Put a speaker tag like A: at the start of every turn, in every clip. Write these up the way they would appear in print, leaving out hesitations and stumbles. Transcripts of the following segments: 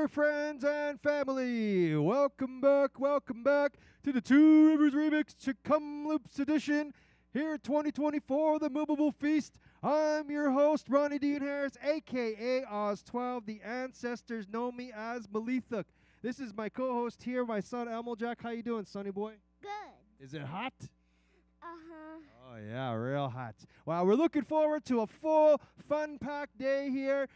A: dear friends and family. Welcome back to the Two Rivers Remix Tk'emlups edition here at 2024, the Movable Feast. I'm your host, Ronnie Dean Harris, a.k.a. Oz12. The ancestors know me as Malithuk. This is my co-host here, my son, Elmo Jack. How you doing, sonny boy?
B: Good.
A: Is it hot?
B: Uh-huh.
A: Oh, yeah, real hot. Well, we're looking forward to a full, fun-packed day here.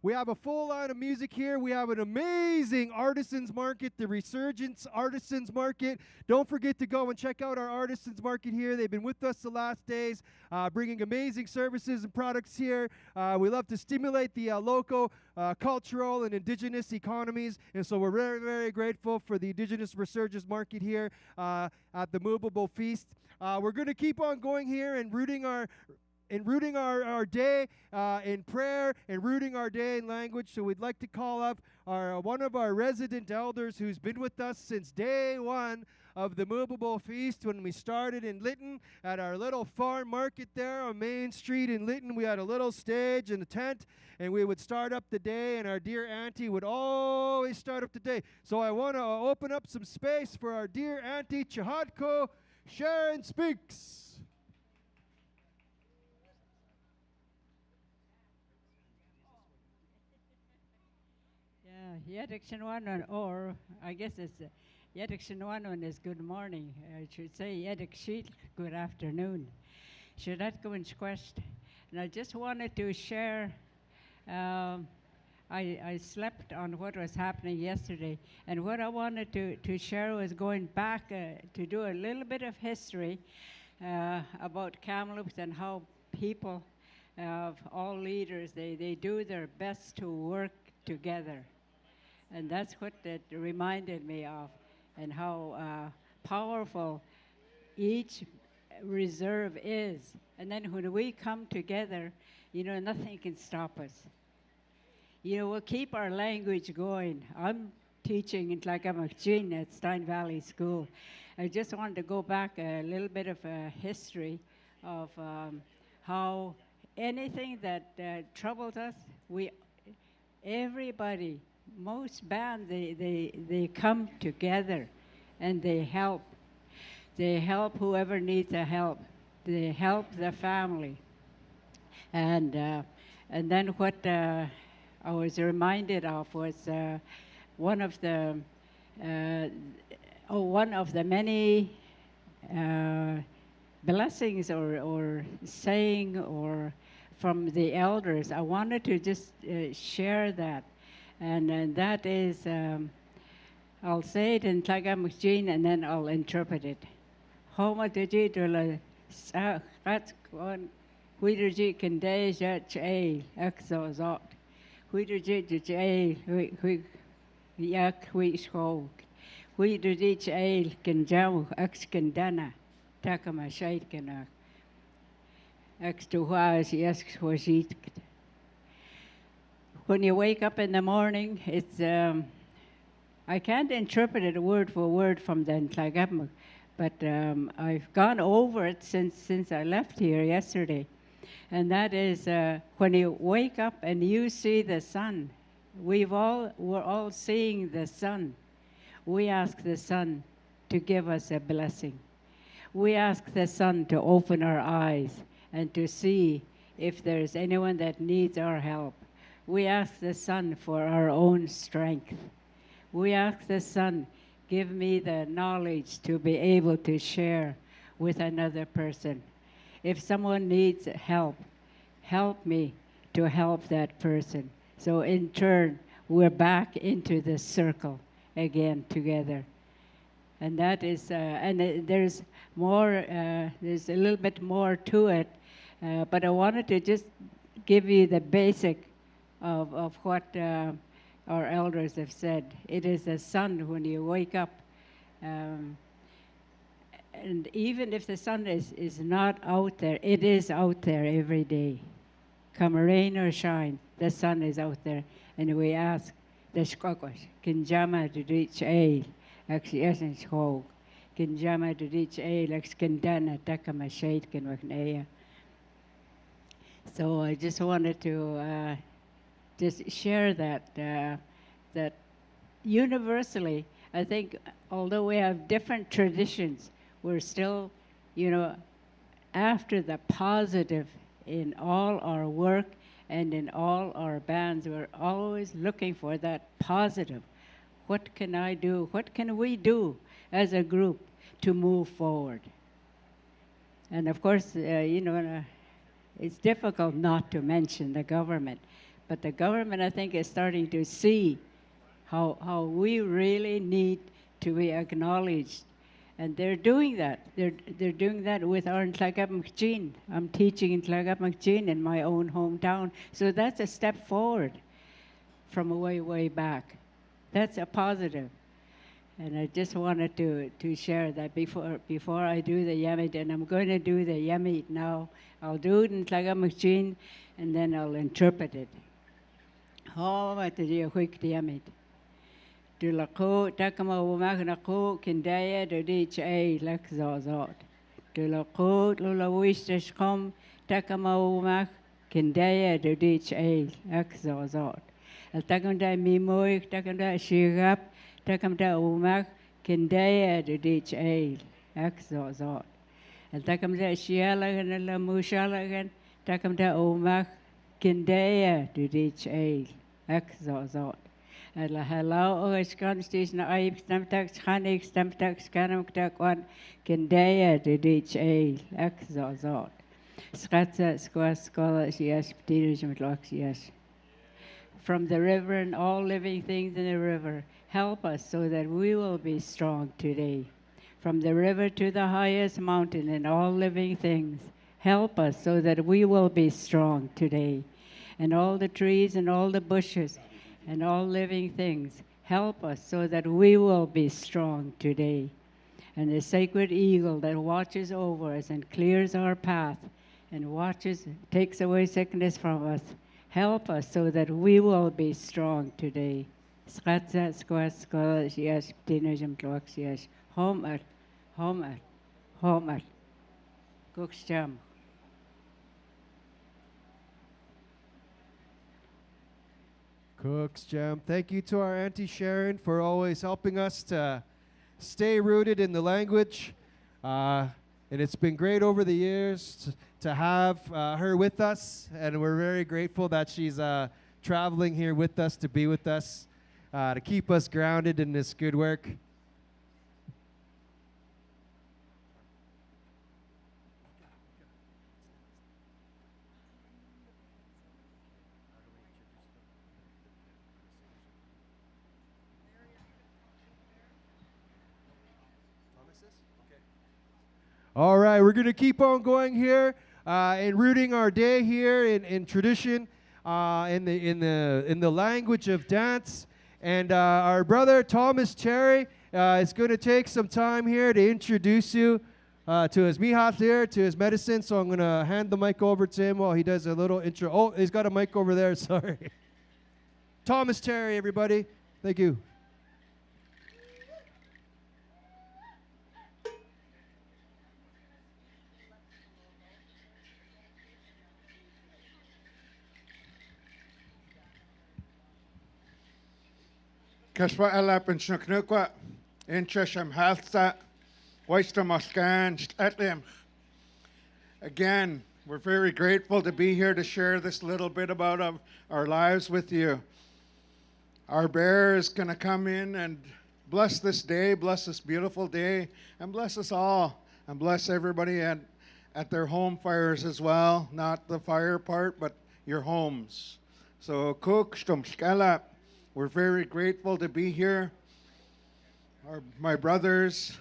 A: We have a full line of music here. We have an amazing artisans market, the Resurgence Artisans Market. Don't forget to go and check out our artisans market here. They've been with us the last days, bringing amazing services and products here. We love to stimulate the local cultural and Indigenous economies, and so we're very, very grateful for the Indigenous Resurgence Market here at the Movable Feast. We're going to keep on going here and rooting our day in prayer and rooting our day in language. So we'd like to call up one of our resident elders who's been with us since day one of the Movable Feast when we started in Lytton at our little farm market there on Main Street in Lytton. We had a little stage and a tent, and we would start up the day, and our dear auntie would always start up the day. So I want to open up some space for our dear auntie Chahadko Sharon Speaks.
C: Yedek or I guess it's Yedek is good morning. I should say Yedek good afternoon. Should that go in quest? And I just wanted to share. I slept on what was happening yesterday, and what I wanted to share was going back to do a little bit of history about Kamloops and how people of all leaders they do their best to work together. And that's what it reminded me of, and how powerful each reserve is. And then when we come together, nothing can stop us. We'll keep our language going. I'm teaching in Nlaka'pamux at Stein Valley School. I just wanted to go back a little bit of history of how anything that troubles us, everybody, most bands, they come together and they help. They help whoever needs a help. They help the family. And then what I was reminded of was one of the many blessings or saying or from the elders. I wanted to just share that. And that is, I'll say it in Tla'agamux and then I'll interpret it. Homa teji dula sa'at kon huiderji kende jach a exo zot. Huiderji jach a yak hui schog. Huiderji jach a kenjau ex kendana takama shade kenak. Ex to was yes was it. When you wake up in the morning, it's, I can't interpret it word for word from the Nlaka'pamux, but I've gone over it since I left here yesterday. And that is when you wake up and you see the sun, we're all seeing the sun. We ask the sun to give us a blessing. We ask the sun to open our eyes and to see if there's anyone that needs our help. We ask the sun for our own strength. We ask the sun, give me the knowledge to be able to share with another person. If someone needs help, help me to help that person. So in turn, we're back into the circle again together. And that is, there's more, there's a little bit more to it, but I wanted to just give you the basic of what our elders have said. It is the sun when you wake up. And even if the sun is not out there, it is out there every day. Come rain or shine, the sun is out there. And we ask, the shkokos, kinjama to reach a, actually essence hog, kinjama to reach a, like skandana, takama shade can waknea. So I just wanted to just share that that universally, I think, although we have different traditions, we're still, you know, after the positive in all our work and in all our bands. We're always looking for that positive. What can I do? What can we do as a group to move forward? And of course, it's difficult not to mention the government. But the government, I think, is starting to see how we really need to be acknowledged. And they're doing that. They're doing that with our Nlaka'pamux. I'm teaching Nlaka'pamux in my own hometown. So that's a step forward from way, way back. That's a positive. And I just wanted to share that before I do the Yamit. And I'm going to do the Yamit now. I'll do it in Nlaka'pamux, and then I'll interpret it. Oh, what did you quick the Yamit? Dulako takamawumag nako kindaya dodich a lakzazot. Dulako lulawistashkom takamawumag kindaya dodich a lakzazot. Al takamda mimoik takamda shirap takamda umag kindaya dodich a lakzazot. Al takamda shialagan la mushalagan takamda umag kindaya dodich a lakzazot. La hello ois constis na aib stamtax hanik stamtax kanamktakwan kendaya didich a exazot. Skatsa squas scholas yes petitum yes. From the river and all living things in the river, help us so that we will be strong today. From the river to the highest mountain and all living things, help us so that we will be strong today. And all the trees and all the bushes and all living things, help us so that we will be strong today. And the sacred eagle that watches over us and clears our path and takes away sickness from us, help us so that we will be strong today. Skatsa squas skolas yes tinajam tlox yes homer Guksham.
A: Cooks Jam. Thank you to our Auntie Sharon for always helping us to stay rooted in the language. And it's been great over the years to have her with us. And we're very grateful that she's traveling here with us to be with us, to keep us grounded in this good work. All right, we're going to keep on going here and rooting our day here in tradition, in the language of dance. And our brother Thomas Cherry is going to take some time here to introduce you to his mihat here, to his medicine. So I'm going to hand the mic over to him while he does a little intro. Oh, he's got a mic over there. Sorry. Thomas Cherry, everybody. Thank you.
D: Secwepemc Nlaka'pamux, Intermission Halsa, Tk'emlups. Again, we're very grateful to be here to share this little bit about our lives with you. Our bear is going to come in and bless this day, bless this beautiful day, and bless us all, and bless everybody at their home fires as well. Not the fire part, but your homes. So, we're very grateful to be here. My brothers,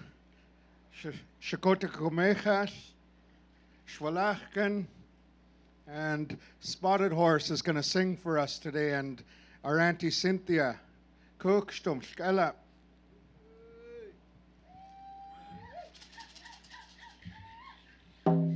D: Tk'emlups, Schwalachkan, and Spotted Horse is going to sing for us today, and our Auntie Cynthia. Tk'emlups.
E: Oh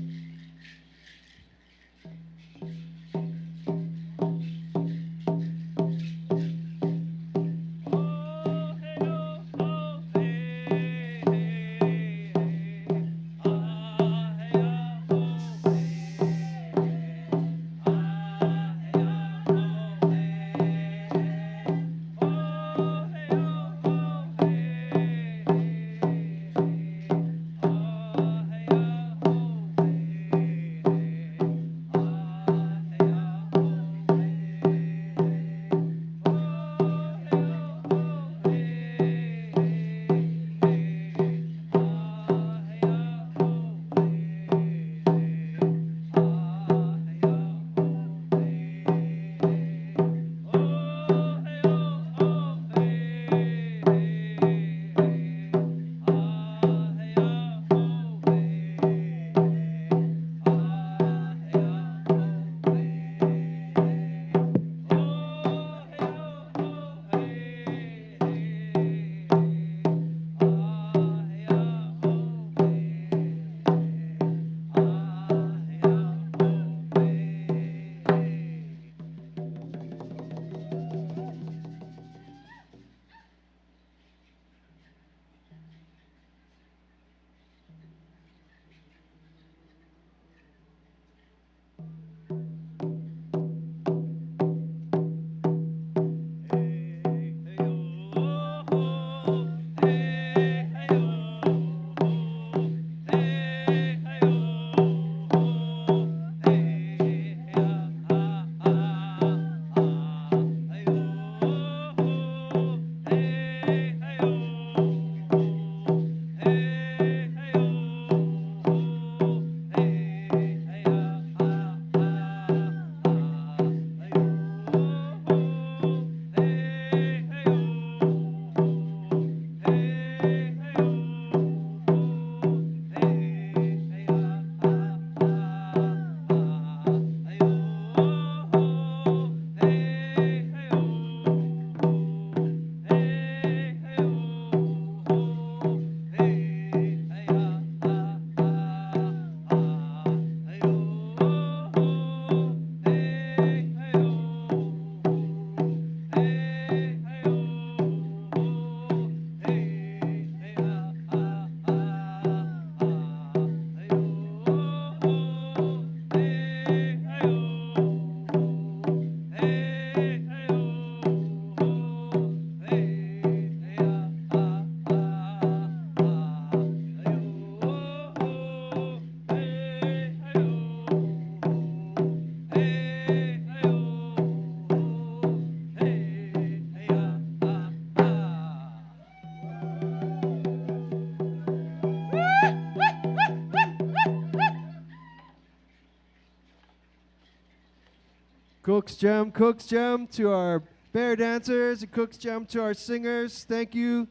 A: Cook's Gem to our bear dancers, and Cook's Gem to our singers. Thank you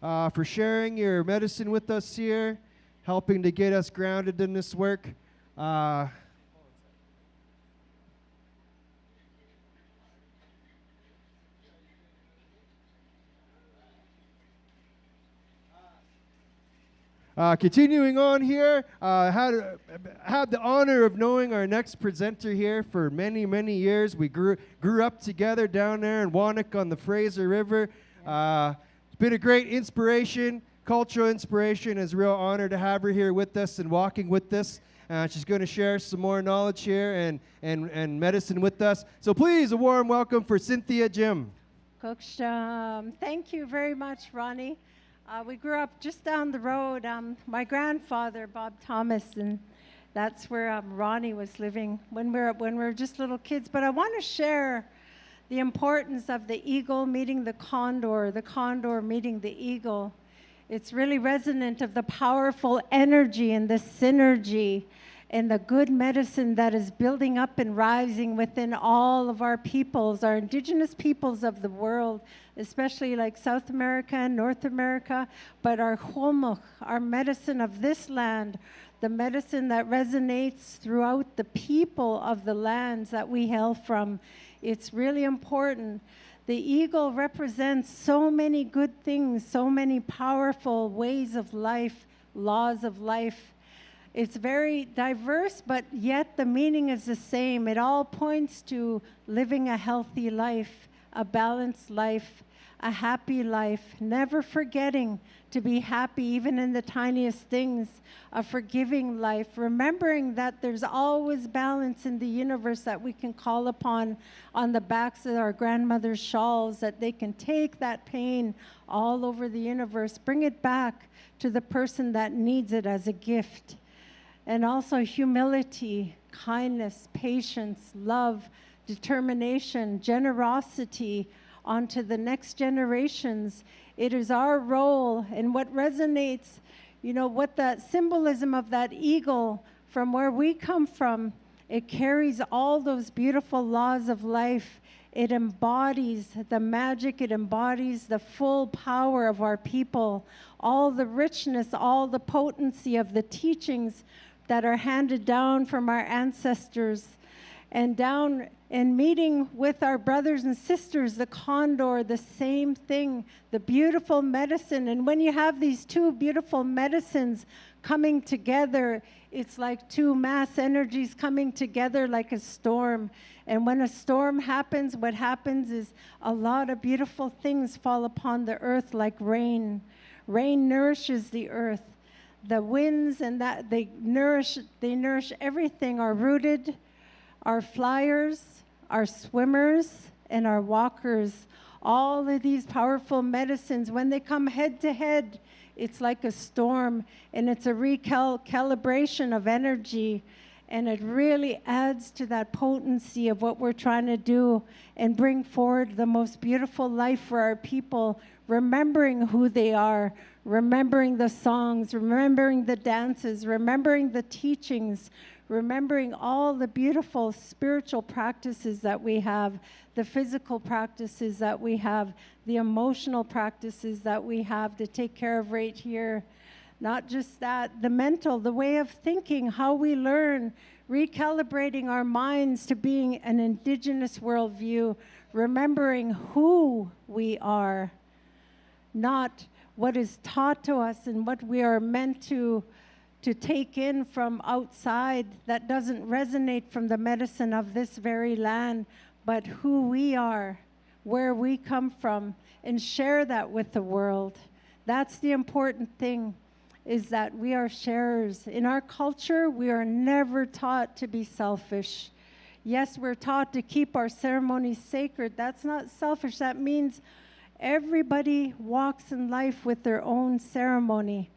A: for sharing your medicine with us here, helping to get us grounded in this work. Continuing on here, had the honor of knowing our next presenter here for many, many years. We grew up together down there in Wannock on the Fraser River. It's been a great inspiration, cultural inspiration. It's a real honor to have her here with us and walking with us. She's going to share some more knowledge here and medicine with us. So please, a warm welcome for Cynthia Jim.
E: Cooksham. Thank you very much, Ronnie. We grew up just down the road. My grandfather, Bob Thomas, and that's where Ronnie was living when we were just little kids. But I want to share the importance of the eagle meeting the condor meeting the eagle. It's really resonant of the powerful energy and the synergy and the good medicine that is building up and rising within all of our peoples, our Indigenous peoples of the world, especially like South America and North America, but our homuk, our medicine of this land, the medicine that resonates throughout the people of the lands that we hail from. It's really important. The eagle represents so many good things, so many powerful ways of life, laws of life. It's very diverse, but yet the meaning is the same. It all points to living a healthy life, a balanced life, a happy life, never forgetting to be happy even in the tiniest things, a forgiving life, remembering that there's always balance in the universe that we can call upon on the backs of our grandmother's shawls, that they can take that pain all over the universe, bring it back to the person that needs it as a gift. And also humility, kindness, patience, love, determination, generosity onto the next generations. It is our role, and what resonates, what the symbolism of that eagle from where we come from, it carries all those beautiful laws of life. It embodies the magic, it embodies the full power of our people, all the richness, all the potency of the teachings that are handed down from our ancestors, and down and meeting with our brothers and sisters, the condor, the same thing, the beautiful medicine. And when you have these two beautiful medicines coming together, it's like two mass energies coming together like a storm. And when a storm happens, what happens is a lot of beautiful things fall upon the earth like rain. Rain nourishes the earth. The winds and that they nourish everything, our rooted, our flyers, our swimmers, and our walkers. All of these powerful medicines, when they come head to head, it's like a storm, and it's a recalibration of energy, and it really adds to that potency of what we're trying to do and bring forward the most beautiful life for our people, remembering who they are, remembering the songs, remembering the dances, remembering the teachings, remembering all the beautiful spiritual practices that we have, the physical practices that we have, the emotional practices that we have to take care of right here. Not just that, the mental, the way of thinking, how we learn, recalibrating our minds to being an Indigenous worldview, remembering who we are, not what is taught to us and what we are meant to take in from outside that doesn't resonate from the medicine of this very land, but who we are, where we come from, and share that with the world. That's the important thing, is that we are sharers. In our culture, we are never taught to be selfish. Yes, we're taught to keep our ceremonies sacred. That's not selfish. That means everybody walks in life with their own ceremony.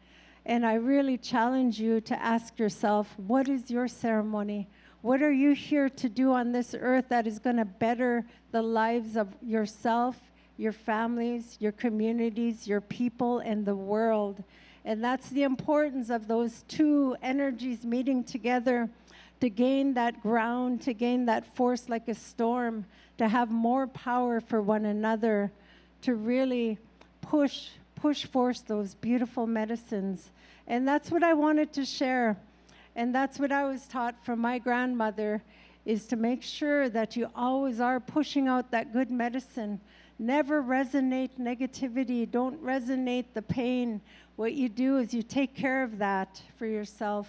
E: And I really challenge you to ask yourself, what is your ceremony? What are you here to do on this earth that is going to better the lives of yourself, your families, your communities, your people, and the world? And that's the importance of those two energies meeting together to gain that ground, to gain that force like a storm, to have more power for one another, to really push forth those beautiful medicines. And that's what I wanted to share. And that's what I was taught from my grandmother, is to make sure that you always are pushing out that good medicine. Never resonate negativity. Don't resonate the pain. What you do is you take care of that for yourself,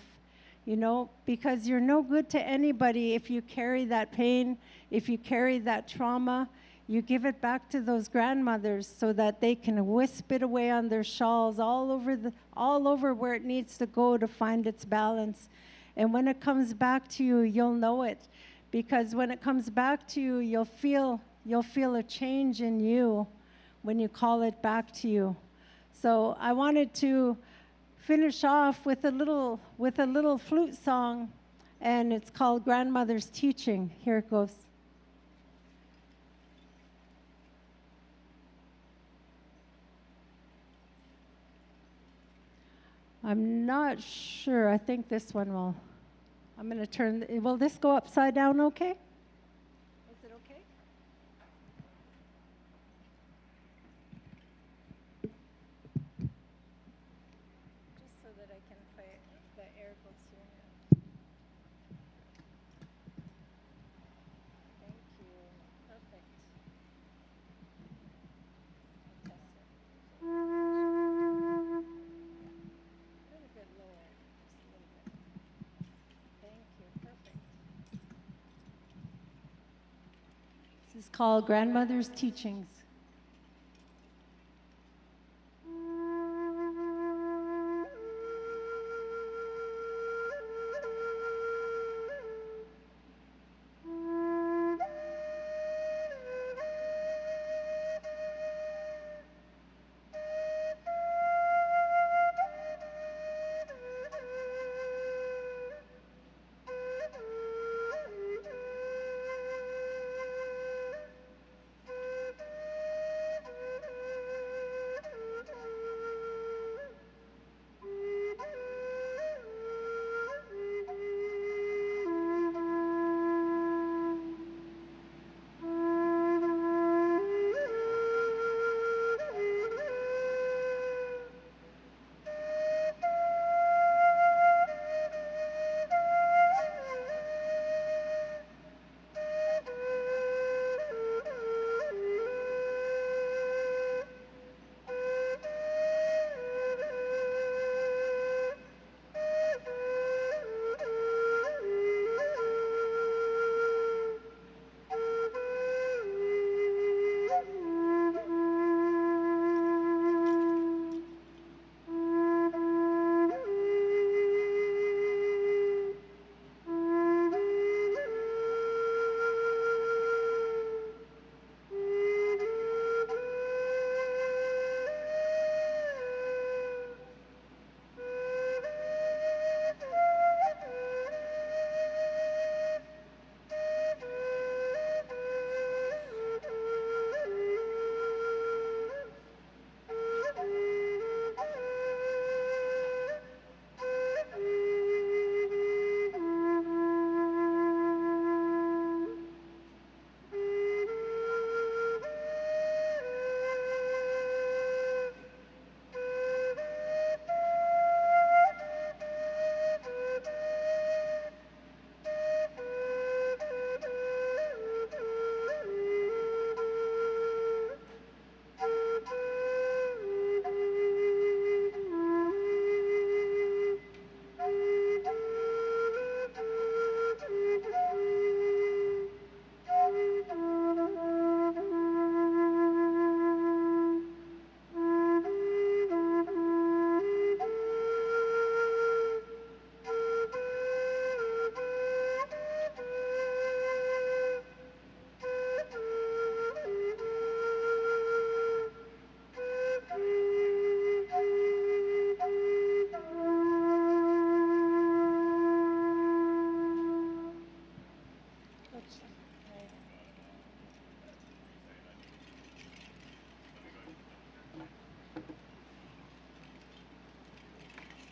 E: you know, because you're no good to anybody if you carry that pain, if you carry that trauma. You give it back to those grandmothers so that they can wisp it away on their shawls all over where it needs to go to find its balance. And when it comes back to you, you'll know it. Because when it comes back to you, you'll feel a change in you when you call it back to you. So I wanted to finish off with a little flute song, and it's called Grandmother's Teaching. Here it goes. I'm not sure. I think this one will. I'm going to turn. Will this go upside down okay? Is it okay? Just so that I can play it, the air goes here. Thank you. Perfect. I'll test it. A little bit lower. Just a little bit. Thank you. Perfect. This is called Grandmother's Teachings.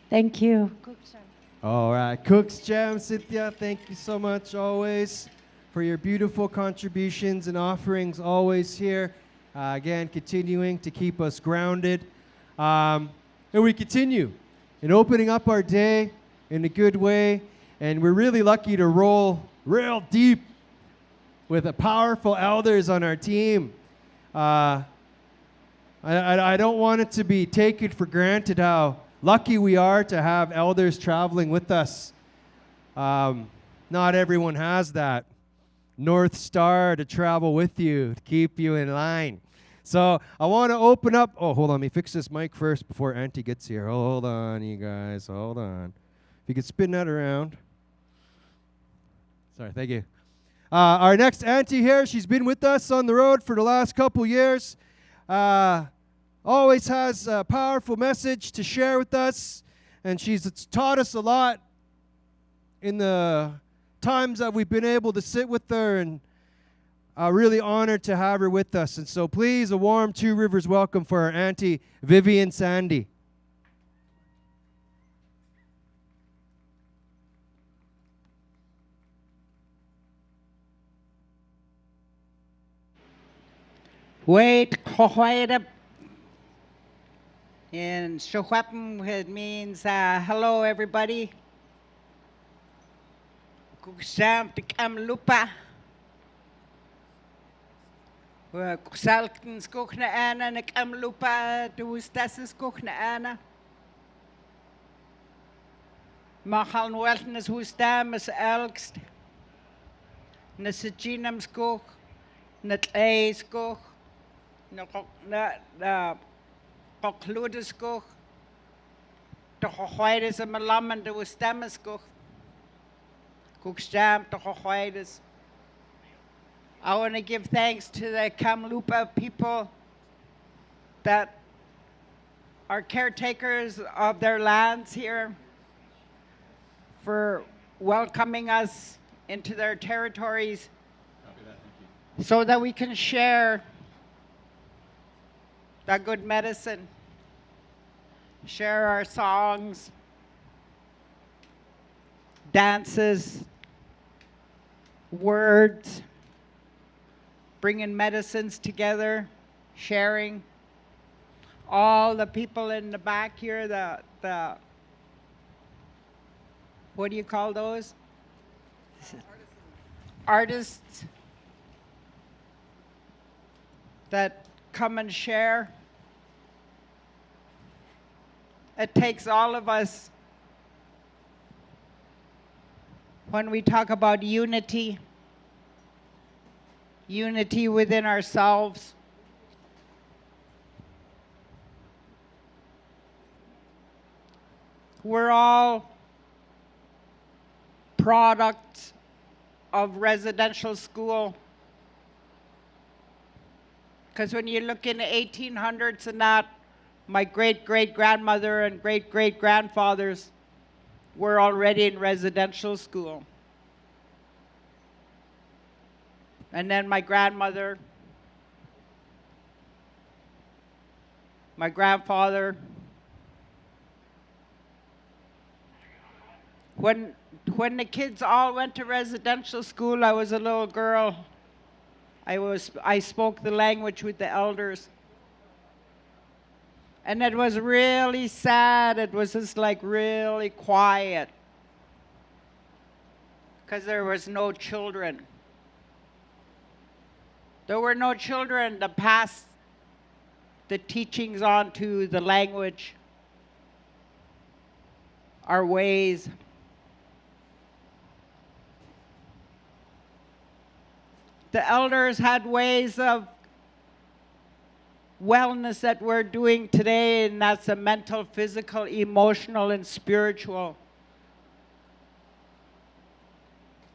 E: Thank you.
A: All right. Cooks Jam, Cynthia, thank you so much always for your beautiful contributions and offerings always here. Again, continuing to keep us grounded. And we continue in opening up our day in a good way. And we're really lucky to roll real deep with a powerful elders on our team. I don't want it to be taken for granted how lucky we are to have elders traveling with us. Not everyone has that North Star to travel with you, to keep you in line. So I want to open up. Oh, hold on. Let me fix this mic first before Auntie gets here. Hold on, you guys. Hold on. If you could spin that around. Sorry, thank you. Our next auntie here, she's been with us on the road for the last couple years. Always has a powerful message to share with us. And she's taught us a lot in the times that we've been able to sit with her, and really honored to have her with us. And so please, a warm Two Rivers welcome for our Auntie Vivian Sandy.
F: Wait, Secwepemc. In Secwepemc, it means hello, everybody. Tk'emlups. Kusalkens kuchna ana Tk'emlups dustasis kuchna ana. Machaln weltnes hustamas elgst. Nasajinams kuch. Natleis kuch. Na concludes kuch. De hoides a malaman de wustamas kuch. Kuchstam de hoides. I want to give thanks to the Kamloops people that are caretakers of their lands here for welcoming us into their territories so that we can share that good medicine, share our songs, dances, words, bringing medicines together, sharing. All the people in the back here, the what do you call those? Artists that come and share. It takes all of us when we talk about unity. Unity within ourselves. We're all products of residential school. Because when you look in the 1800s and that, my great-great-grandmother and great-great-grandfathers were already in residential school. And then my grandmother, my grandfather. When the kids all went to residential school, I was a little girl. I spoke the language with the elders. And it was really sad. It was just like really quiet. Because there was no children. There were no children to pass the teachings on to the language, our ways. The elders had ways of wellness that we're doing today, and that's a mental, physical, emotional, and spiritual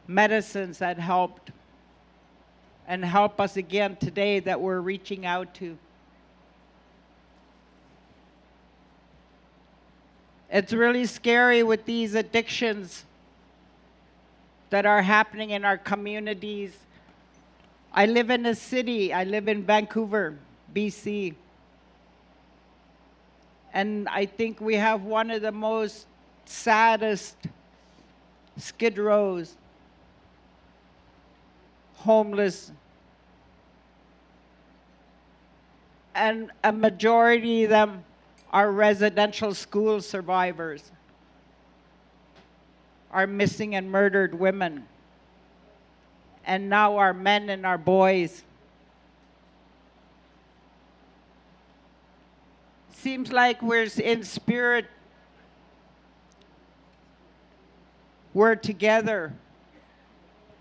F: medicines that helped and help us again today that we're reaching out to. It's really scary with these addictions that are happening in our communities. I live in a city. I live in Vancouver, BC. And I think we have one of the most saddest skid rows, homeless, and a majority of them are residential school survivors, are missing and murdered women, and now our men and our boys. Seems like we're in spirit, we're together,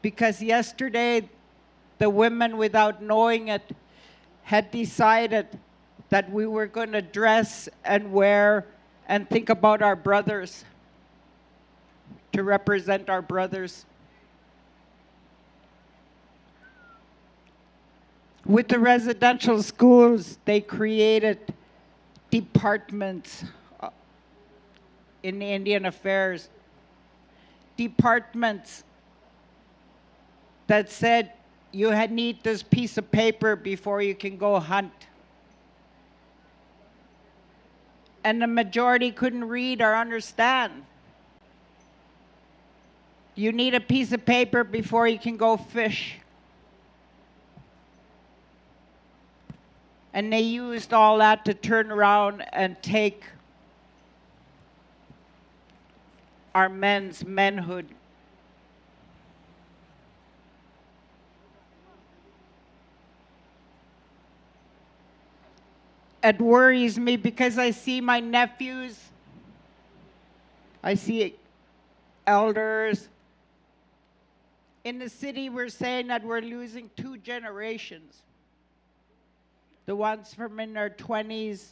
F: because yesterday the women, without knowing it, had decided that we were going to dress and wear and think about our brothers, to represent our brothers. With the residential schools, they created departments in Indian Affairs, departments that said you need this piece of paper before you can go hunt. And the majority couldn't read or understand. You need a piece of paper before you can go fish. And they used all that to turn around and take our men's manhood. It worries me because I see my nephews, I see elders. In the city, we're saying that we're losing 2 generations. The ones from in their 20s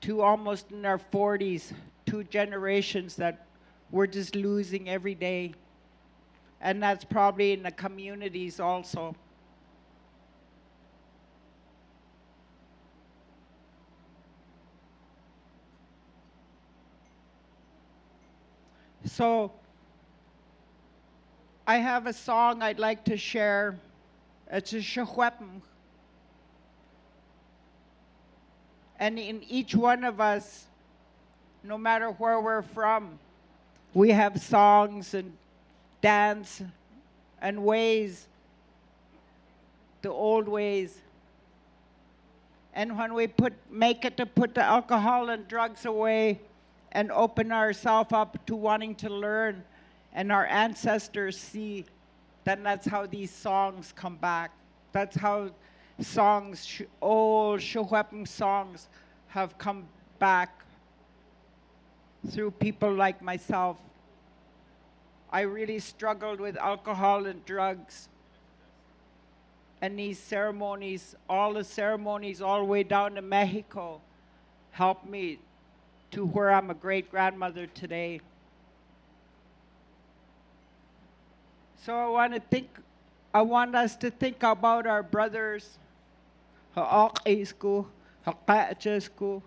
F: to almost in their 40s, 2 generations that we're just losing every day. And that's probably in the communities also. So I have a song I'd like to share. It's a Secwepemc. And in each one of us, no matter where we're from, we have songs and dance and ways, the old ways. And when we make it to put the alcohol and drugs away and open ourselves up to wanting to learn, and our ancestors see, then that's how these songs come back. That's how songs, old Secwepemc songs, have come back through people like myself. I really struggled with alcohol and drugs. And these ceremonies, all the ceremonies all the way down to Mexico, helped me to where I'm a great-grandmother today. So I want us to think about our brothers, Aotearoa, Tk'emlups,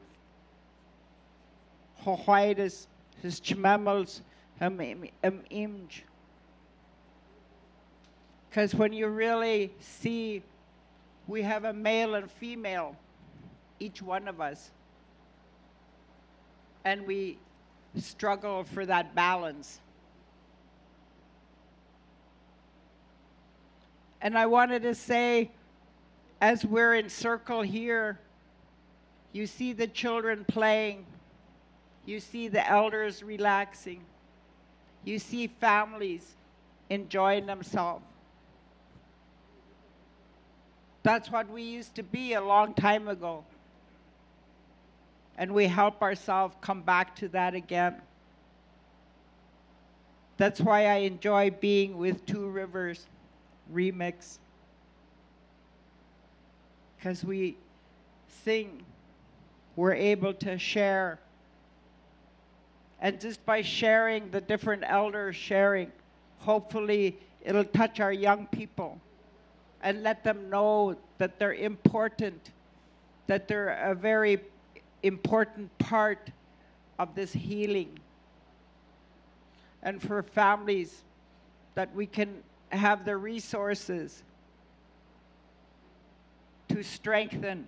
F: Tk'emlups, because when you really see, we have a male and female, each one of us, and we struggle for that balance. And I wanted to say, as we're in circle here, you see the children playing, you see the elders relaxing, you see families enjoying themselves. That's what we used to be a long time ago. And we help ourselves come back to that again. That's why I enjoy being with Two Rivers Remix. Because we sing, we're able to share. And just by sharing, the different elders sharing, hopefully it'll touch our young people and let them know that they're important, that they're a very important part of this healing. And for families, that we can have the resources to strengthen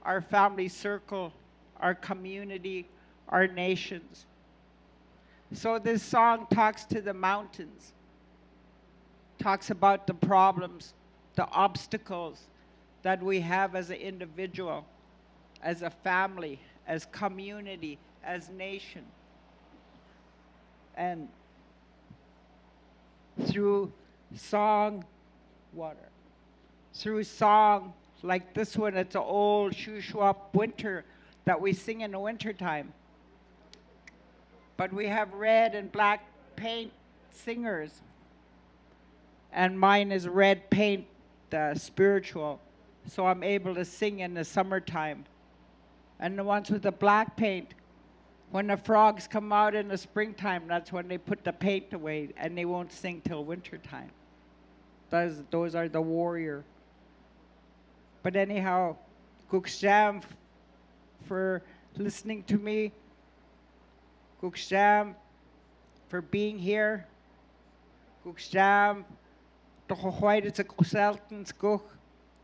F: our family circle, our community, our nations. So this song talks to the mountains, talks about the problems, the obstacles that we have as an individual, as a family, as community, as nation. And through song, through song like this one, it's an old Shuswap winter that we sing in the wintertime. But we have red and black paint singers. And mine is red paint, spiritual. So I'm able to sing in the summertime. And the ones with the black paint, when the frogs come out in the springtime, that's when they put the paint away and they won't sing till wintertime. Those are the warrior. But anyhow, Guksham for listening to me. Guksham for being here. Guksham,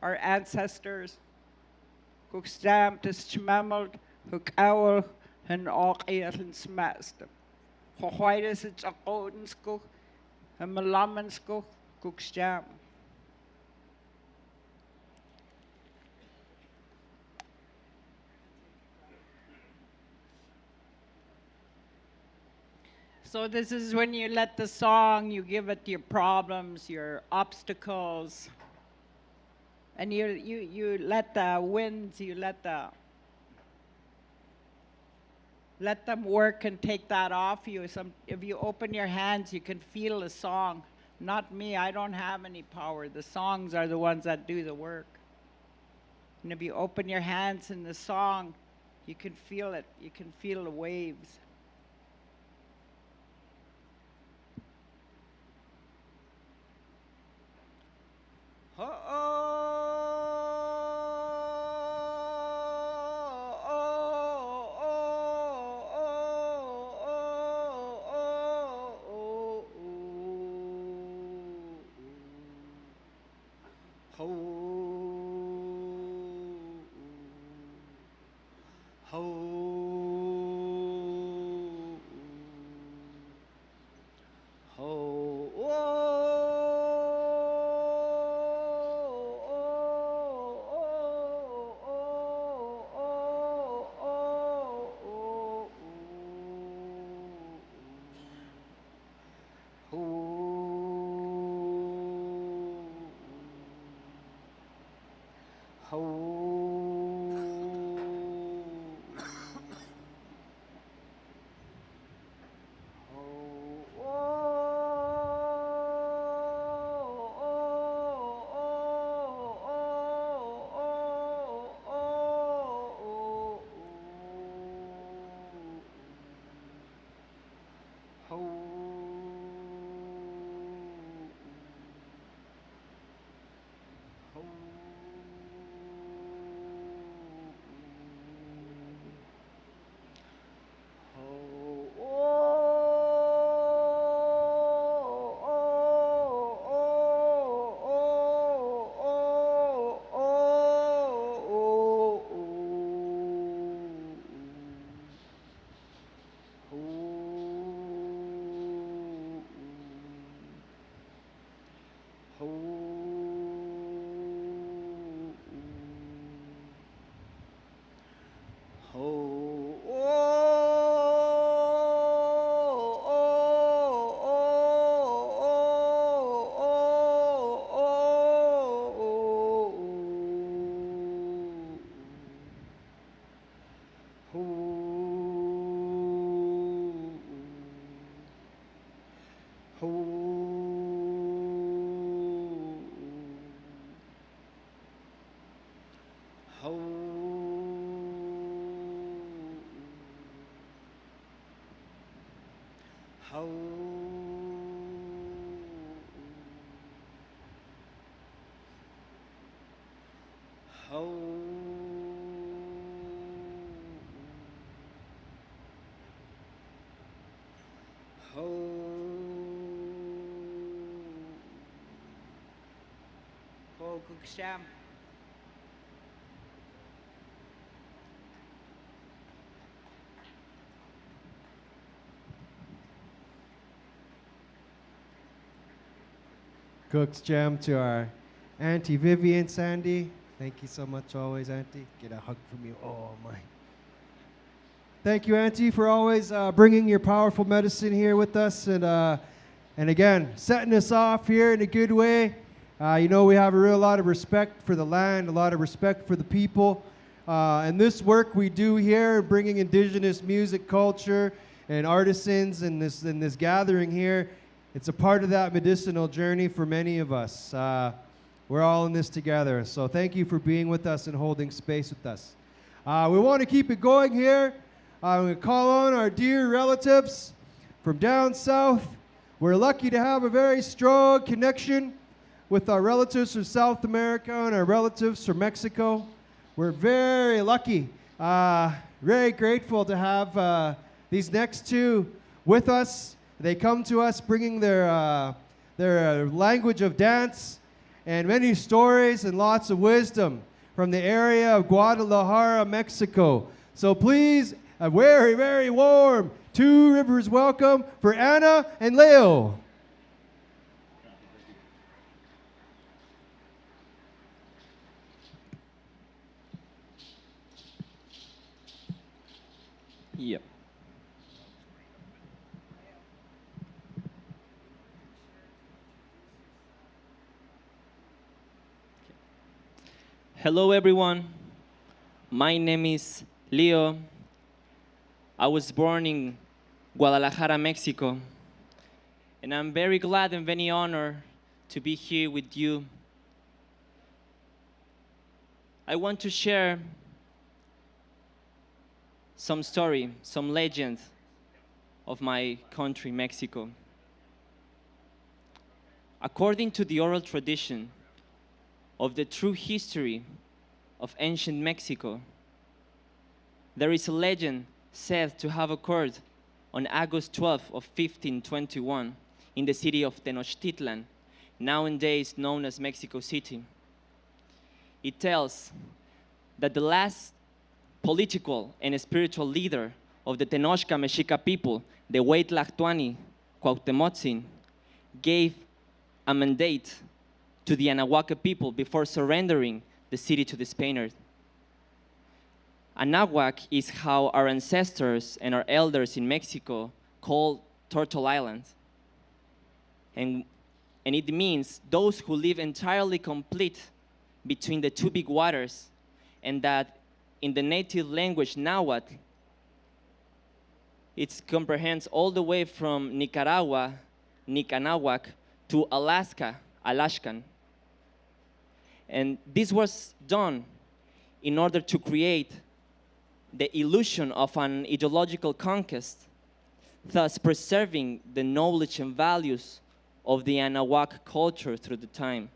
F: our ancestors. Guksham, Tk'emlups, Tk'emlups, and Aotearoa smastem. Guksham, it's a golden skook, and Malaman skook, Guksham. So this is when you let the song, you give it your problems, your obstacles, and you let the winds, you let them work and take that off you. If you open your hands, you can feel the song. Not me, I don't have any power. The songs are the ones that do the work. And if you open your hands in the song, you can feel it. You can feel the waves. Guksham.
A: Cook's Gem, to our Auntie Vivian Sandy. Thank you so much always, Auntie. Get a hug from you. Oh, my. Thank you, Auntie, for always bringing your powerful medicine here with us. And again, setting us off here in a good way. You know, we have a real lot of respect for the land, a lot of respect for the people. And this work we do here, bringing Indigenous music, culture, and artisans in this gathering here, it's a part of that medicinal journey for many of us. We're all in this together. So thank you for being with us and holding space with us. We want to keep it going here. We call on our dear relatives from down south. We're lucky to have a very strong connection with our relatives from South America and our relatives from Mexico. We're very lucky, very grateful to have these next two with us. They come to us bringing their language of dance and many stories and lots of wisdom from the area of Guadalajara, Mexico. So please, a very, very warm Two Rivers welcome for Anna and Leo.
G: Yep. Hello, everyone. My name is Leo. I was born in Guadalajara, Mexico, and I'm very glad and very honored to be here with you. I want to share some story, some legend of my country, Mexico. According to the oral tradition of the true history of ancient Mexico, there is a legend said to have occurred on August 12 of 1521 in the city of Tenochtitlan, nowadays known as Mexico City. It tells that the last political and spiritual leader of the Tenochca Mexica people, the Huaytlactuani Cuauhtemotzin, gave a mandate to the Anahuac people before surrendering the city to the Spaniards. Anahuac is how our ancestors and our elders in Mexico called Turtle Island. And it means those who live entirely complete between the two big waters, and that in the native language Nahuatl, it comprehends all the way from Nicaragua, Nicanahuac, to Alaska, Alaskan. And this was done in order to create the illusion of an ideological conquest, thus preserving the knowledge and values of the Anahuac culture through the time.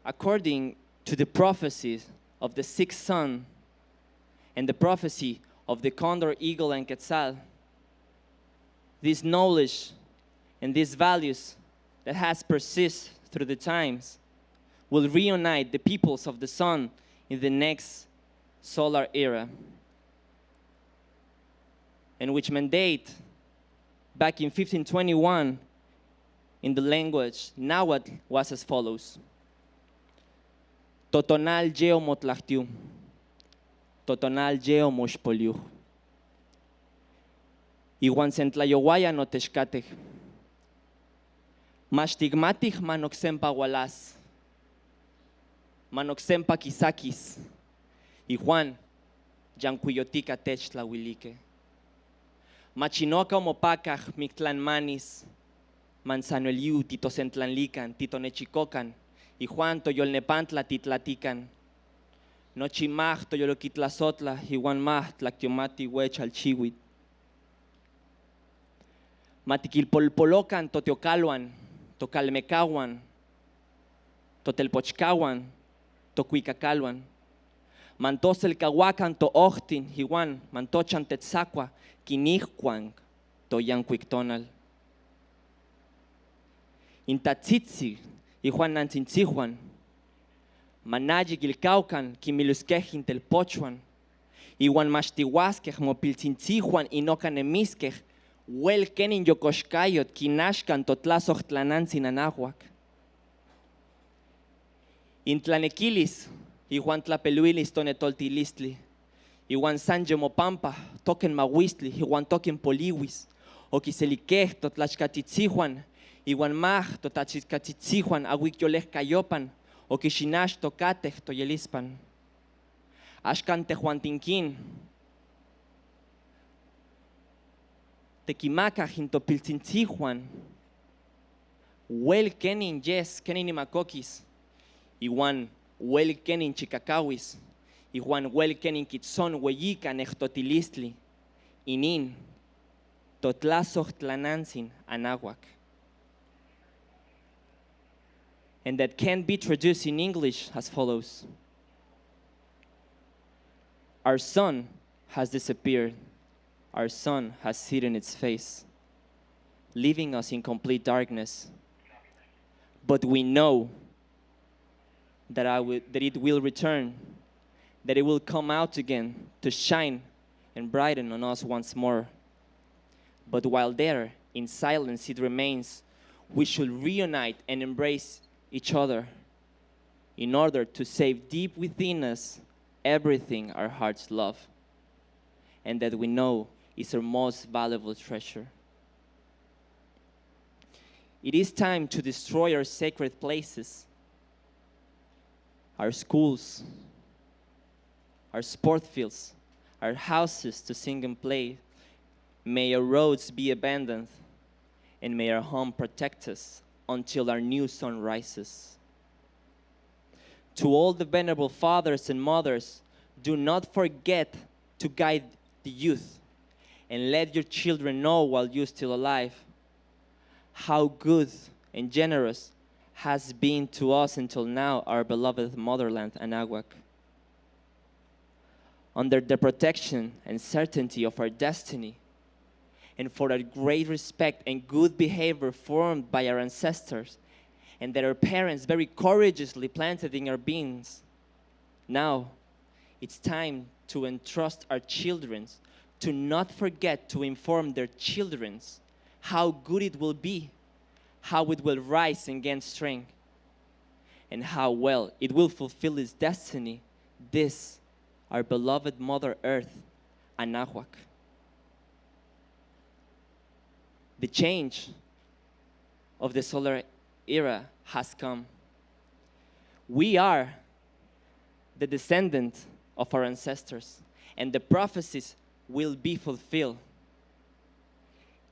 G: According to the prophecies of the sixth sun and the prophecy of the Condor, Eagle, and Quetzal, this knowledge and these values that has persisted through the times will reunite the peoples of the sun in the next solar era, and which mandate back in 1521 in the language Nahuatl was as follows: Totonal yeo motlachtiu, Totonal yeo moxpoliu, Iwan sentlayowaya no texcatej, Maxtigmatij manoxempa walas, Manoxempa quisakis, Ijuan yancuyotica techtlahuilique, Machinoca omopacaj mictlanmanis, Manzanoeliu titosentlanlican, titonechicocan, Ijuan toyolnepantla titlatican, Nochimaj toyoloquitlazotla, Ijuan maj tlactiomati huechalchihuit, Matiquilpolpolocan toteocaluan, tocalmecahuan, totelpochcahuan, tocuicacaluan, mantoselcahuacan toojtin, Ijuan mantochan tetzacua, quinihcuan, toyancuictonal. Intatzitzi, Ijuan nantzintzijuan, manayigilcaucan, quimilusquej telpochuan, Ijuan maxtihuasquej mopiltzintzijuan inocanemisquej, Huel kenin yokoshkayot kinashkan totlasoh tlanantzin anahuac. Intlanequilis, ihuan tlapeluilis tonetoltilistli. Ihuan sanje mopampa, token mahuistli, ihuan token poliwis. Oquiselikeh totlachkatitzihuan, ihuan mah totachkatitzihuan ahuik yoleh kayopan, oquixinash tokateh toyelispan. Axkan tehuantinkin, tequimakah intopiltzintzihuan, huel kenin yes, kenin imakokis, ihuan huel kenin chicacawis, ihuan huel kenin kitzon hueyica nehtotilistli, inin, totlasoh tlanantzin anahuac. And that can be traduced in English as follows. Our sun has disappeared. Our sun has hidden its face, leaving us in complete darkness. But we know that it will return, that it will come out again to shine and brighten on us once more. But while there, in silence it remains, we should reunite and embrace each other in order to save deep within us everything our hearts love and that we know is our most valuable treasure. It is time to destroy our sacred places, our schools, our sport fields, our houses to sing and play. May our roads be abandoned, and may our home protect us until our new sun rises. To all the venerable fathers and mothers, do not forget to guide the youth, and let your children know while you're still alive how good and generous has been to us until now our beloved motherland, Anahuac. Under the protection and certainty of our destiny, and for that great respect and good behavior formed by our ancestors, and that our parents very courageously planted in our beings, now it's time to entrust our children to not forget to inform their children how good it will be, how it will rise and gain strength, and how well it will fulfill its destiny, this, our beloved Mother Earth, Anahuac. The change of the solar era has come. We are the descendant of our ancestors, and the prophecies will be fulfilled.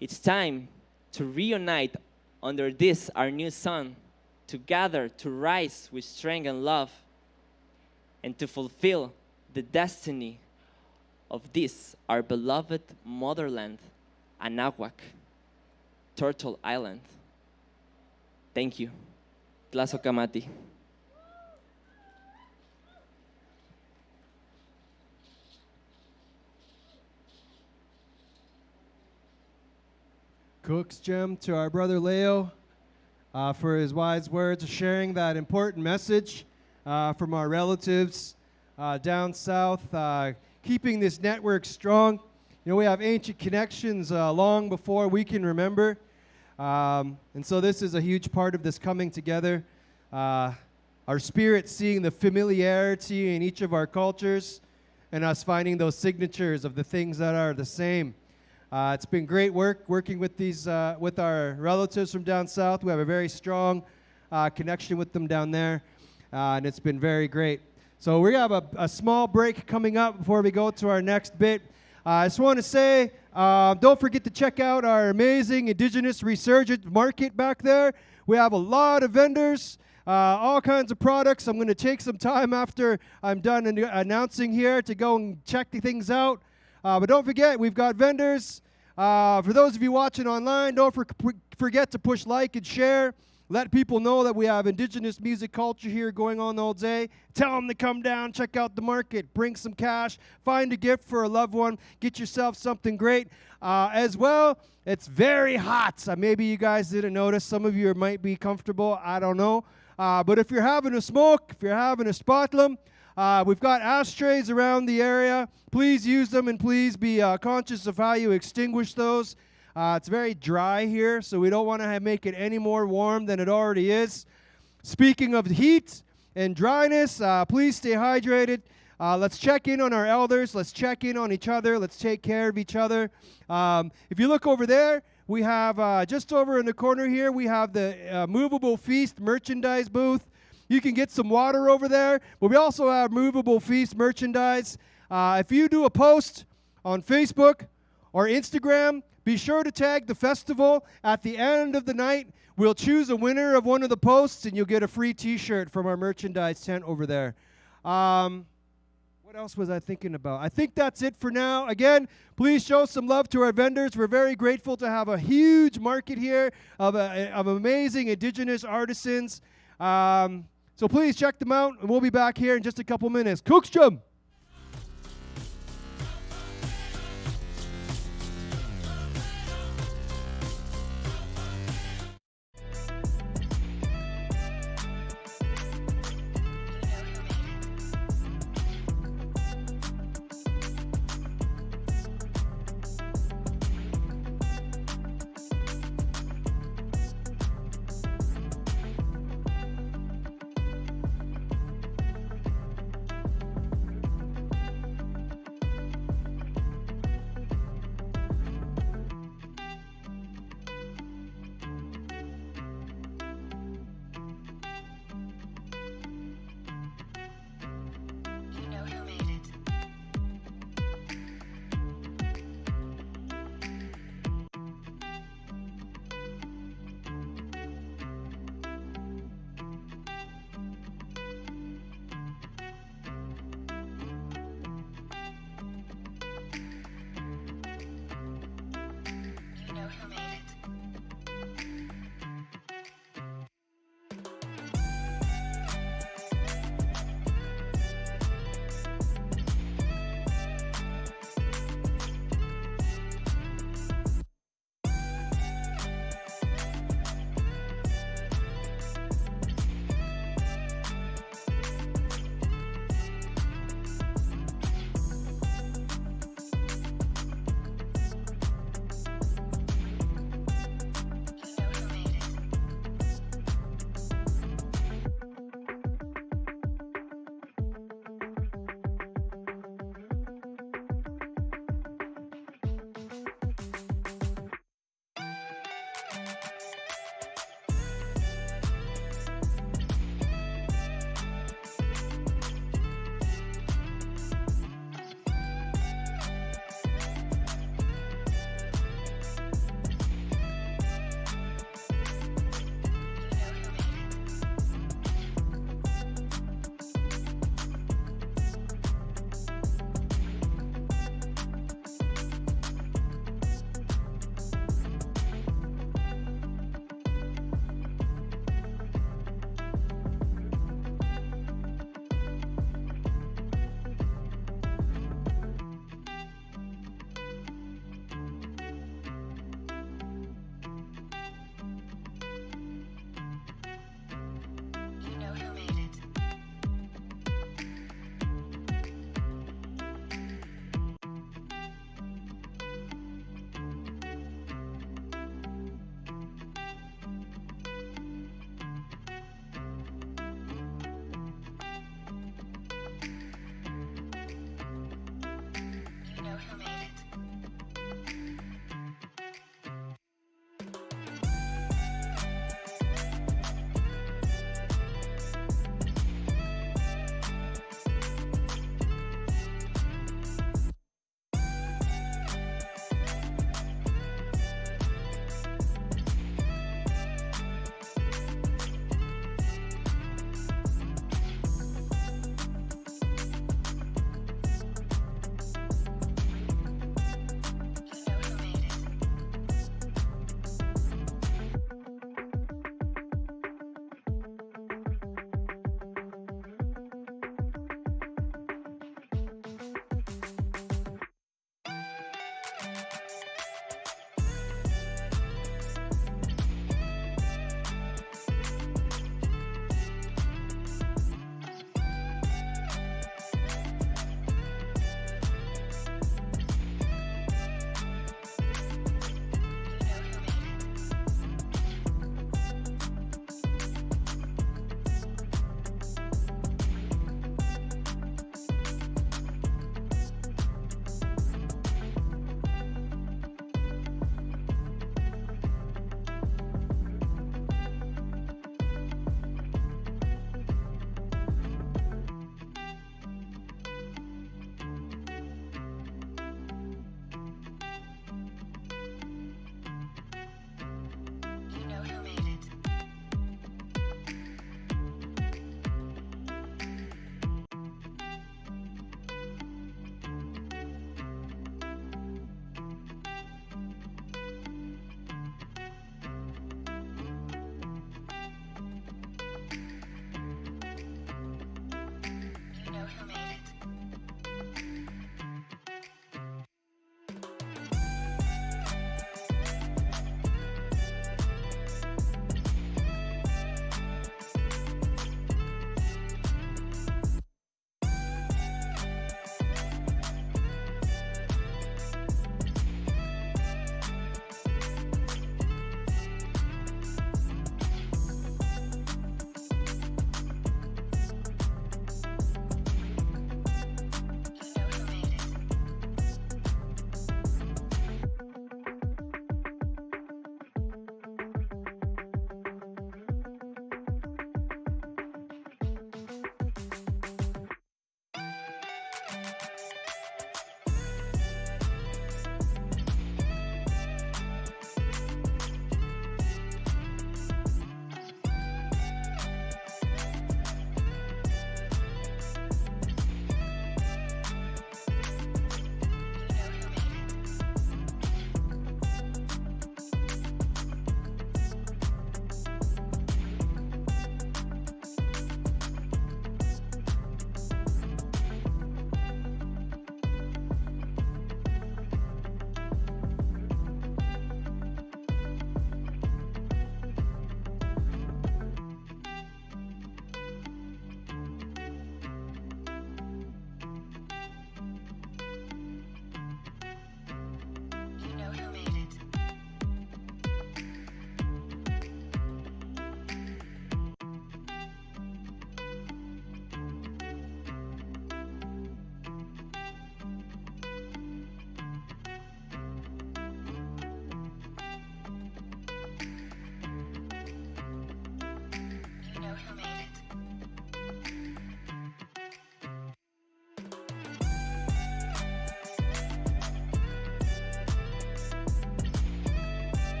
G: It's time to reunite under this, our new sun, to gather, to rise with strength and love, and to fulfill the destiny of this, our beloved motherland, Anahuac, Turtle Island. Thank you. Tlazokamati.
A: Cook's gem to our brother Leo for his wise words of sharing that important message from our relatives down south, keeping this network strong. You know, we have ancient connections long before we can remember. And so this is a huge part of this coming together. Our spirit seeing the familiarity in each of our cultures and us finding those signatures of the things that are the same. It's been great working with these with our relatives from down south. We have a very strong connection with them down there, and it's been very great. So we have a small break coming up before we go to our next bit. I just want to say, don't forget to check out our amazing Indigenous Resurgent Market back there. We have a lot of vendors, all kinds of products. I'm going to take some time after I'm done announcing here to go and check the things out. But don't forget, we've got vendors. For those of you watching online, don't forget to push like and share. Let people know that we have Indigenous music culture here going on all day. Tell them to come down, check out the market, bring some cash, find a gift for a loved one, get yourself something great. As well, it's very hot. Maybe you guys didn't notice. Some of you might be comfortable. I don't know. But if you're having a smoke, if you're having a spotlum, we've got ashtrays around the area. Please use them and please be conscious of how you extinguish those. It's very dry here, so we don't want to make it any more warm than it already is. Speaking of heat and dryness, please stay hydrated. Let's check in on our elders. Let's check in on each other. Let's take care of each other. If you look over there, we have just over in the corner here, we have the Movable Feast merchandise booth. You can get some water over there, but we also have Movable Feast merchandise. If you do a post on Facebook or Instagram, be sure to tag the festival. At the end of the night, we'll choose a winner of one of the posts, and you'll get a free T-shirt from our merchandise tent over there. What else was I thinking about? I think that's it for now. Again, please show some love to our vendors. We're very grateful to have a huge market here of amazing Indigenous artisans. So please check them out, and we'll be back here in just a couple minutes. Kookstrom!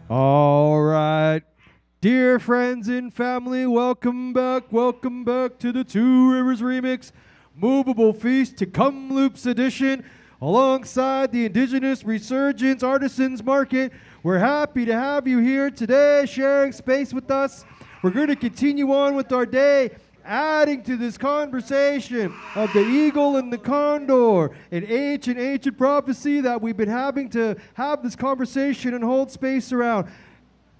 A: All right. Dear friends and family, welcome back to the Two Rivers Remix Movable Feast Tk'emlups edition alongside the Indigenous Resurgence Artisans Market. We're happy to have you here today sharing space with us. We're going to continue on with our day, adding to this conversation of the eagle and the condor, an ancient prophecy that we've been having to have this conversation and hold space around.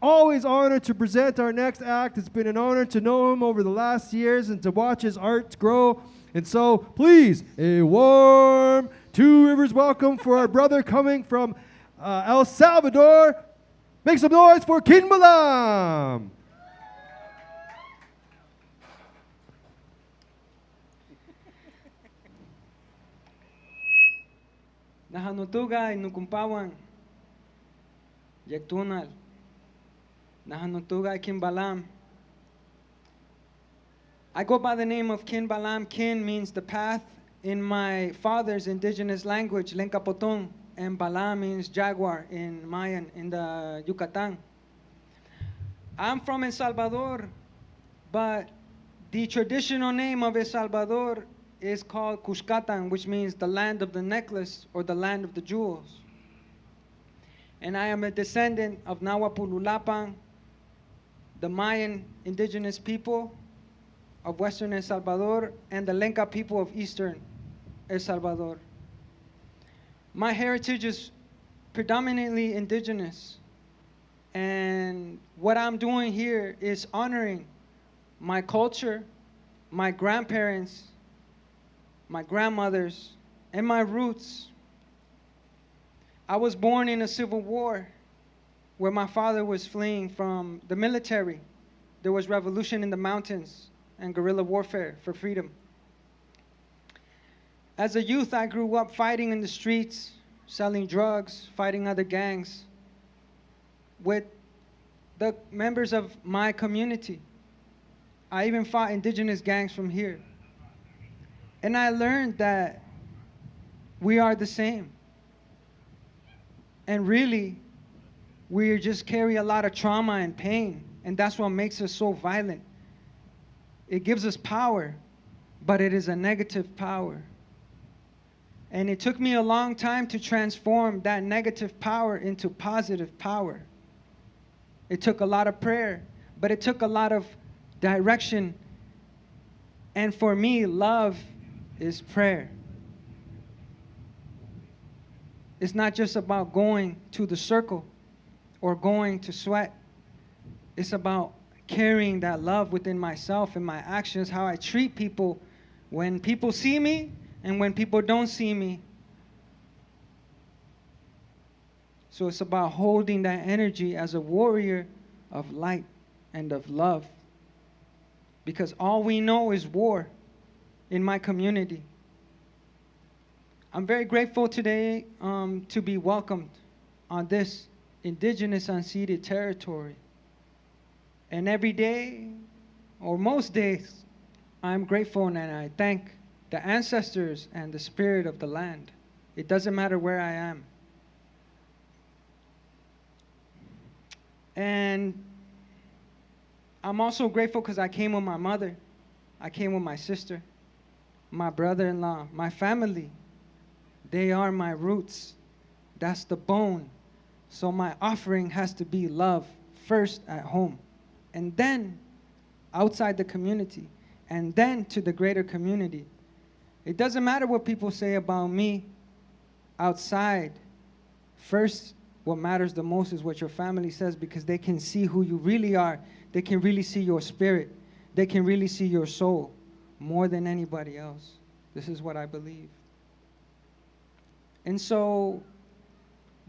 A: Always honored to present our next act. It's been an honor to know him over the last years and to watch his art grow. And so, please, a warm Two Rivers welcome for our brother coming from El Salvador. Make some noise for Kinbalam.
H: Nahanutuga inukumpawan yaktunal. Nahanutuga Kinbalam. I go by the name of Kinbalam. Kin means the path in my father's indigenous language, Nlaka'pamux, and Balam means jaguar in Mayan, in the Yucatan. I'm from El Salvador, but the traditional name of El Salvador is called Cuscatan, which means the land of the necklace or the land of the jewels. And I am a descendant of Nahuapululapan, the Mayan indigenous people of Western El Salvador, and the Lenca people of Eastern El Salvador. My heritage is predominantly indigenous. And what I'm doing here is honoring my culture, my grandparents, my grandmothers, and my roots. I was born in a civil war where my father was fleeing from the military. There was revolution in the mountains and guerrilla warfare for freedom. As a youth, I grew up fighting in the streets, selling drugs, fighting other gangs with the members of my community. I even fought indigenous gangs from here. And I learned that we are the same. And really, we just carry a lot of trauma and pain, and that's what makes us so violent. It gives us power, but it is a negative power. And it took me a long time to transform that negative power into positive power. It took a lot of prayer, but it took a lot of direction. And for me, love is prayer. It's not just about going to the circle or going to sweat. It's about carrying that love within myself and my actions, how I treat people when people see me and when people don't see me. So it's about holding that energy as a warrior of light and of love. Because all we know is war in my community. I'm very grateful today to be welcomed on this indigenous unceded territory. And every day, or most days, I'm grateful and I thank the ancestors and the spirit of the land. It doesn't matter where I am. And I'm also grateful because I came with my mother. I came with my sister, my brother-in-law, my family. They are my roots. That's the bone. So my offering has to be love first at home, and then outside the community, and then to the greater community. It doesn't matter what people say about me outside. First, what matters the most is what your family says, because they can see who you really are. They can really see your spirit. They can really see your soul more than anybody else. This is what I believe. And so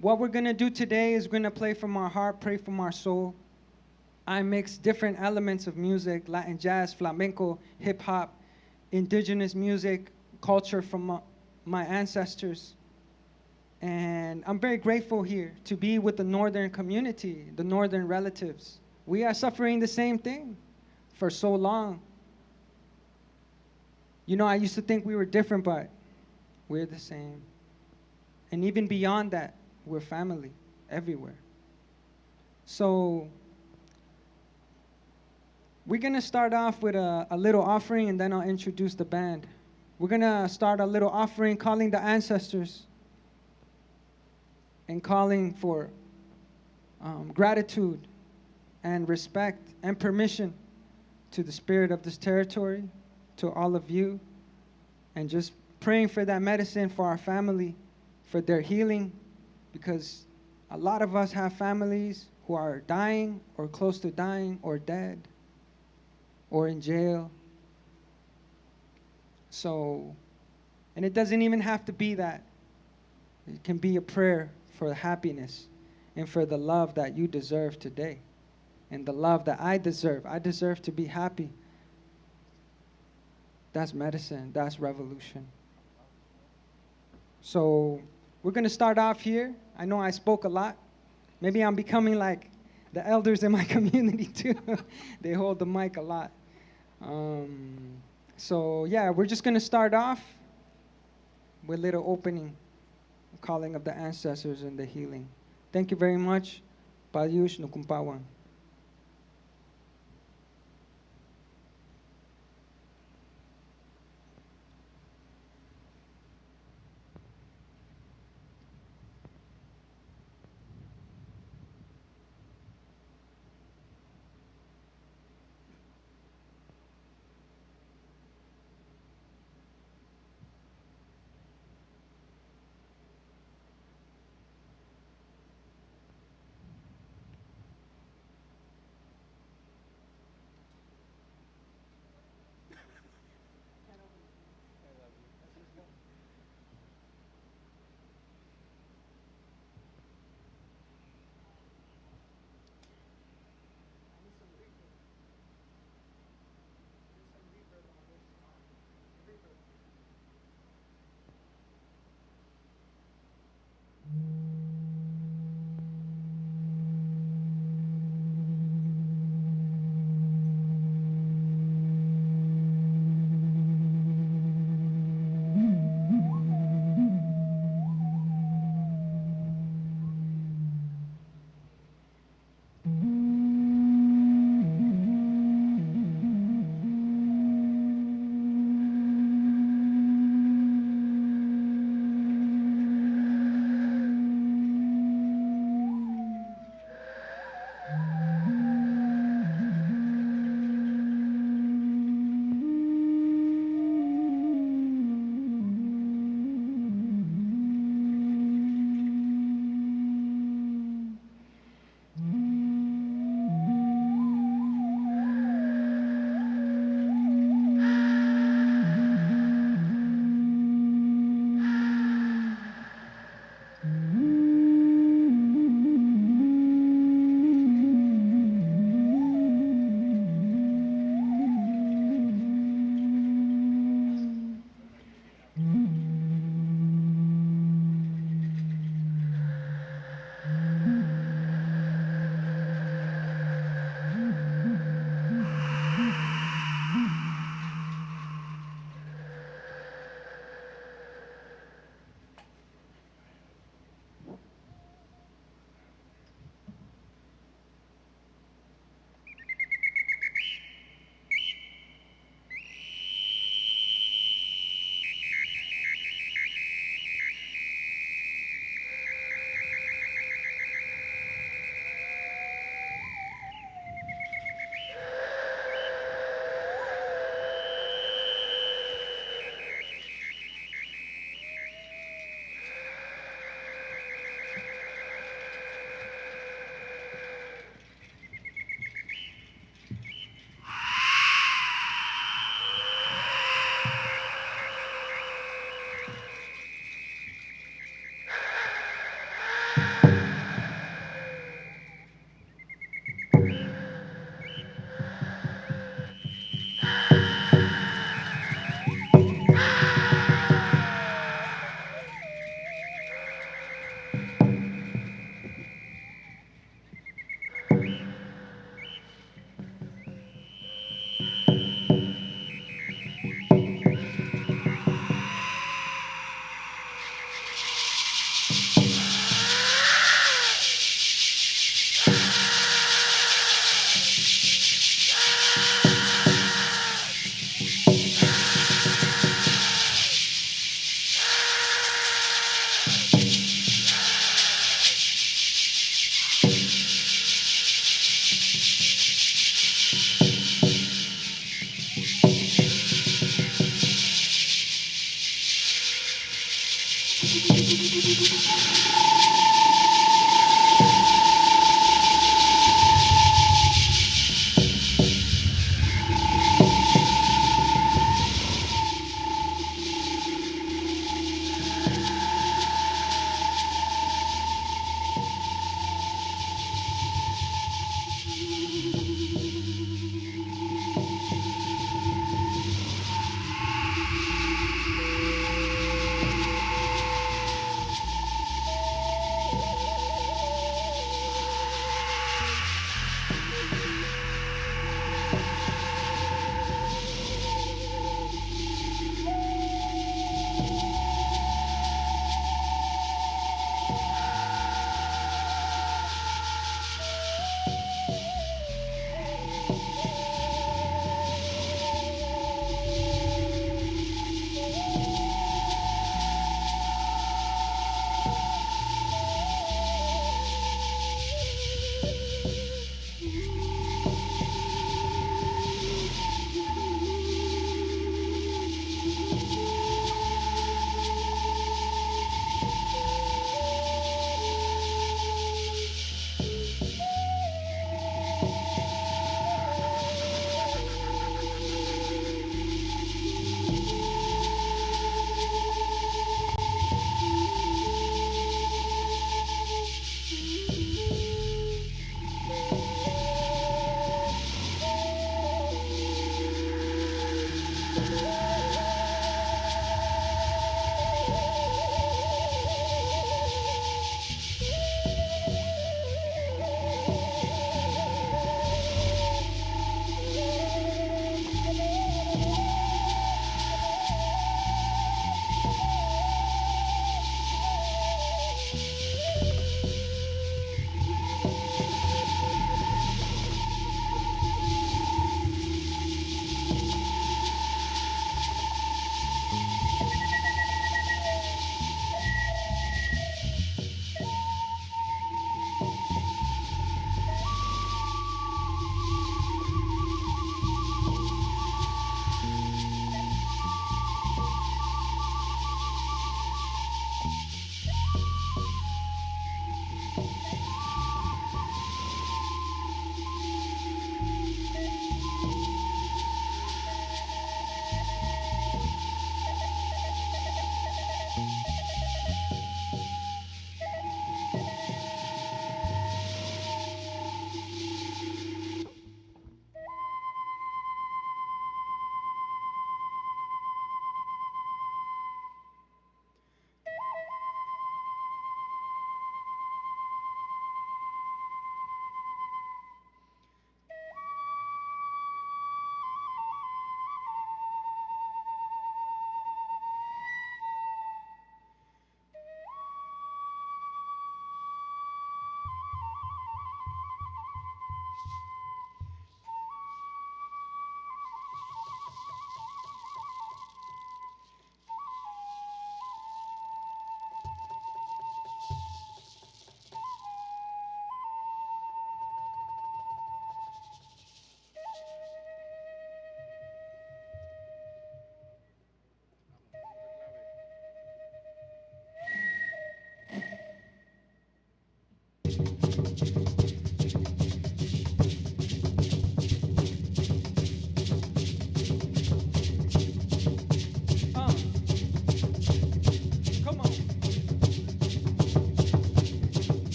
H: what we're going to do today is we're going to play from our heart, pray from our soul. I mix different elements of music, Latin jazz, flamenco, hip-hop, indigenous music, culture from my ancestors. And I'm very grateful here to be with the northern community, the northern relatives. We are suffering the same thing for so long. You know, I used to think we were different, but we're the same. And even beyond that, we're family everywhere. So we're going to start off with a little offering, and then I'll introduce the band. We're going to start a little offering calling the ancestors and calling for gratitude and respect and permission to the spirit of this territory, to all of you, and just praying for that medicine for our family, for their healing, because a lot of us have families who are dying or close to dying or dead or in jail. So, and it doesn't even have to be that. It can be a prayer for happiness and for the love that you deserve today and the love that I deserve. I deserve to be happy. That's medicine. That's revolution. So we're going to start off here. I know I spoke a lot. Maybe I'm becoming like the elders in my community too. They hold the mic a lot. So yeah, we're just going to start off with a little opening, calling of the ancestors and the healing. Thank you very much. Payush Nukumpawan.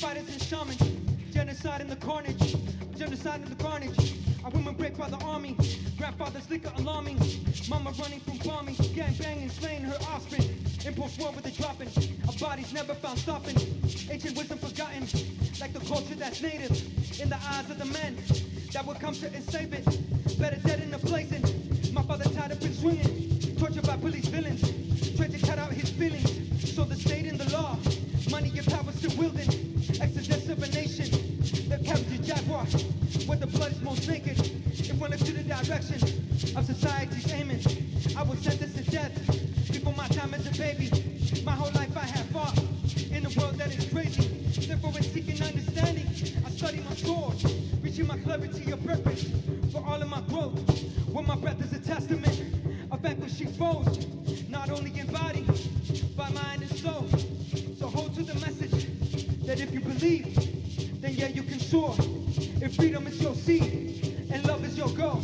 H: fighters and shamans, genocide in the carnage, genocide in the carnage. Our women raped by the army, grandfather's liquor alarming, mama running from bombing, gang banging, slaying her offspring. In post-war with the dropping, our bodies never found stopping. Ancient wisdom forgotten, like the culture that's native. In the eyes of the men that would come to and save it. Better dead in the blazing. My father tied up and swinging, tortured by police villains, tried to cut out his feelings. So the state and the law, money and power still wielding. Exodus of a nation, the captured jaguar, where the blood is most naked. If one looks to the direction of society's aiming, I was sentenced to death before my time as a baby. My whole life I have fought in clarity of purpose for all of my growth. When my breath is a testament of vanquishing foes, not only in body, but mind and soul. So hold to the message that if you believe, then yeah, you can soar. If freedom is your seed and love is your goal.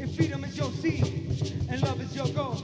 H: If freedom is your seed and love is your goal.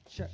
H: Check.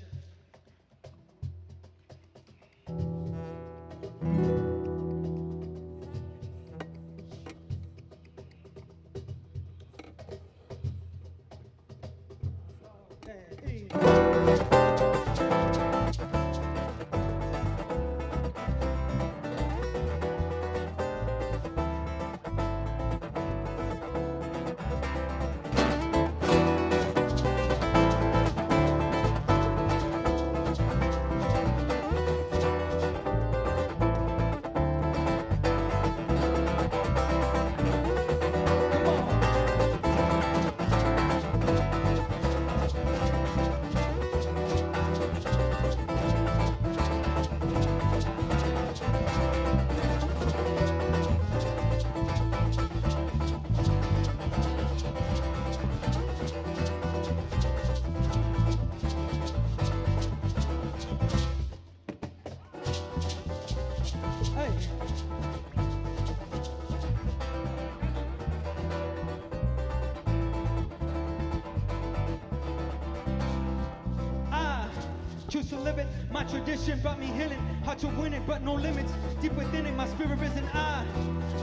H: Choose to live it, my tradition brought me healing. How to win it, but no limits. Deep within it, my spirit risen. I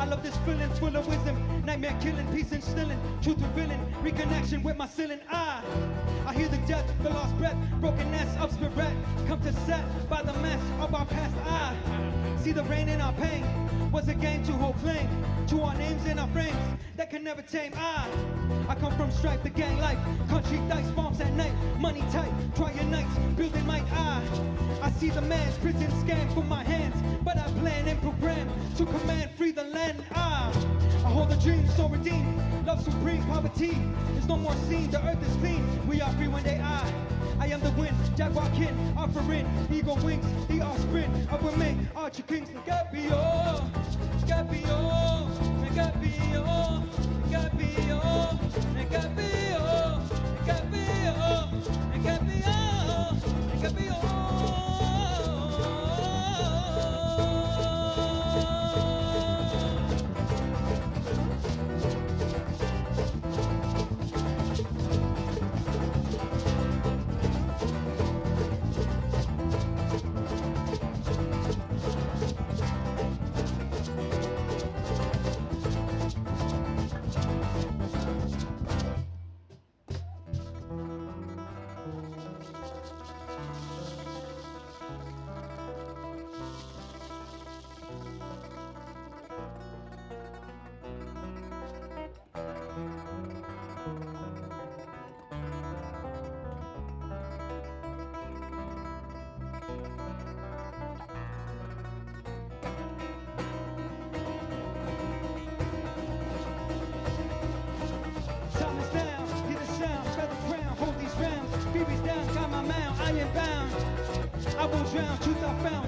H: love this feeling, full of wisdom. Nightmare killing, peace instilling. Truth revealing, reconnection with my ceiling. I hear the death, the lost breath, brokenness of spirit. Come to set by the mess of our past. I see the rain in our pain. Was a game to hold flame to our names and our frames that can never tame. I come from strife, the gang life, country dice, bombs at night, money tight, try your nights, building might. I see the man's prison scam from my hands, but I plan and program to command, free the land. I hold a dream so redeemed, love supreme, poverty is no more seen, the earth is clean, we are free one day. I am the wind, jaguar kin, offering eagle wings, the offspring of women, archer kings. Nlaka'pamux, Nlaka'pamux, Nlaka'pamux, Nlaka'pamux, Nlaka'pamux, Nlaka'pamux, Nlaka'pamux, Nlaka'pamux.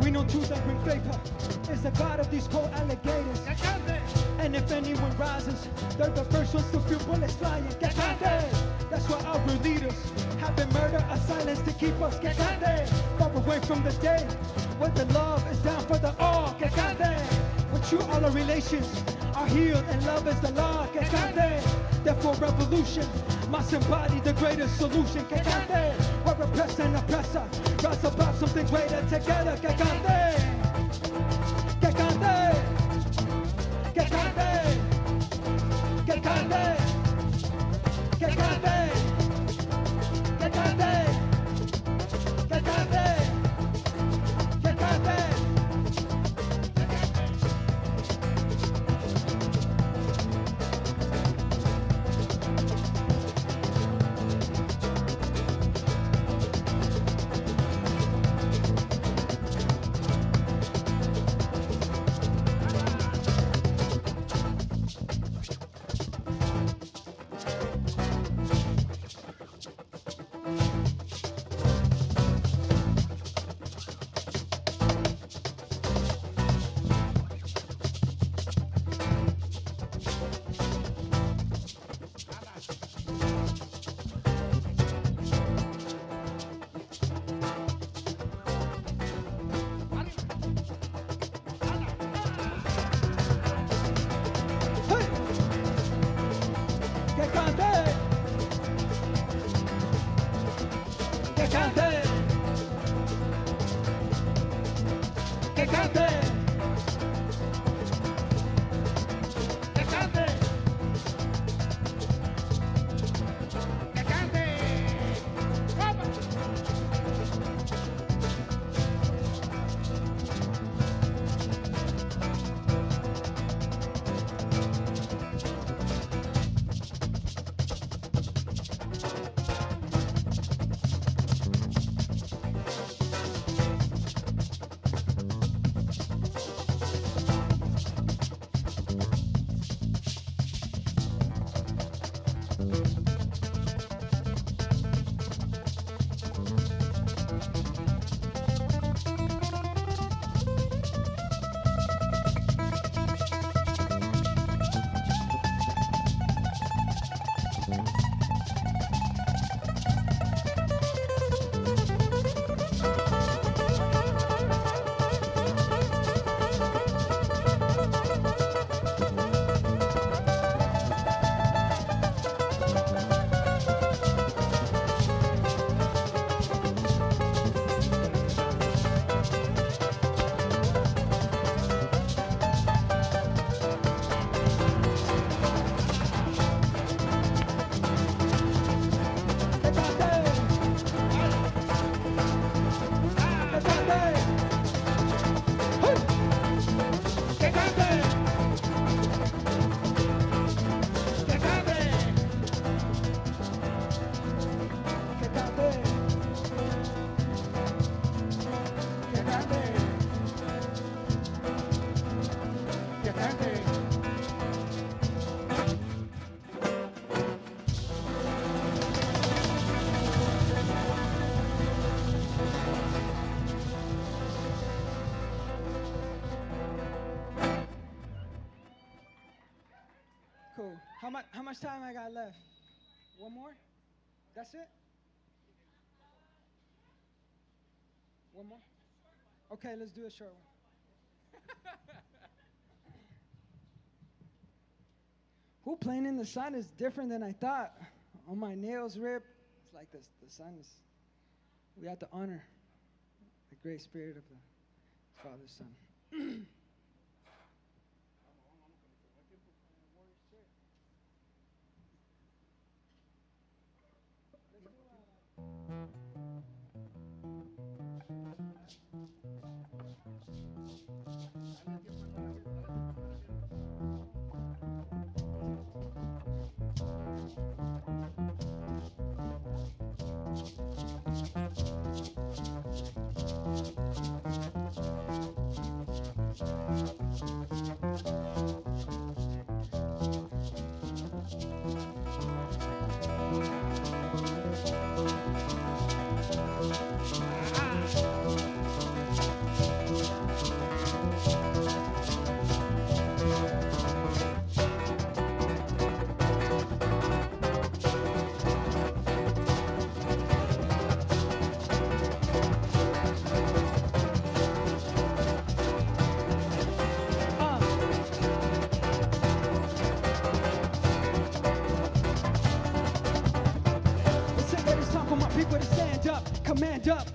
I: We know truth and bring vapor is the god of these cold alligators. And if anyone rises, they're the first ones to feel bullets flying. That's why our leaders have been murdered or silenced to keep us far away from the day where the love is down for the all. When true all our relations are healed and love is the law. Therefore revolution must embody the greatest solution. Where repressed and oppressor rise about something greater together.
H: Cool. How much time I got left? One more? That's it? One more? Okay, let's do a short one. Who playing in the sun is different than I thought. All my nails rip. It's like the sun is. We have to honor the great spirit of the Father, Son.
I: stand up.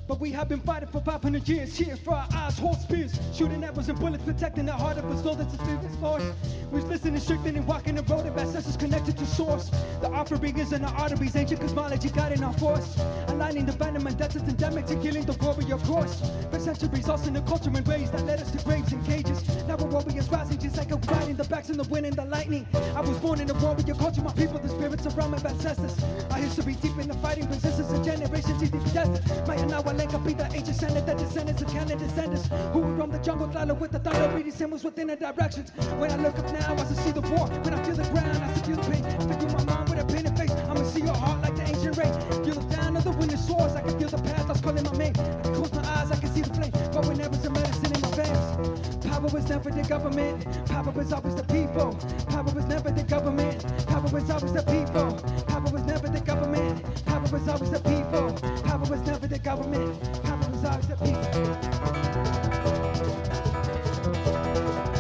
I: But we have been fighting for 500 years. Here for our eyes, hold spears, shooting arrows and bullets, protecting the heart of a soul that's a spirit's force. We're listening, strengthening, walking the road of ancestors connected to source. The offering is in our arteries, ancient cosmology guiding our force. Aligning the venom and death is endemic to healing the warrior course. For centuries, also in the culture in ways that led us to graves and cages. Now we're warriors rising just like a riding the backs in the wind and the lightning. I was born in a warrior culture, my people, the spirits of realm of ancestors. Our history deep in the fighting resistance of generations deep desert. My Nlaka'pamux, the ancient senate, the descendants of Canada descendants who were from the jungle, Lillooet with the thunder, reading symbols within the directions. When I look up now, I still see the war. When I feel the ground, I still feel the pain. I feel my mind with a painted face. I'ma see your heart like the ancient rain. Feel the down of the wind and swords. I can feel the path, I was calling my name. I can close my eyes, I can see the flame. But whenever some medicine in my veins. Power was never the government. Power was always the people. Power was never the government. Power was always the people. Power was never the government. Power was always the people. Power was never the government. Power was always the people.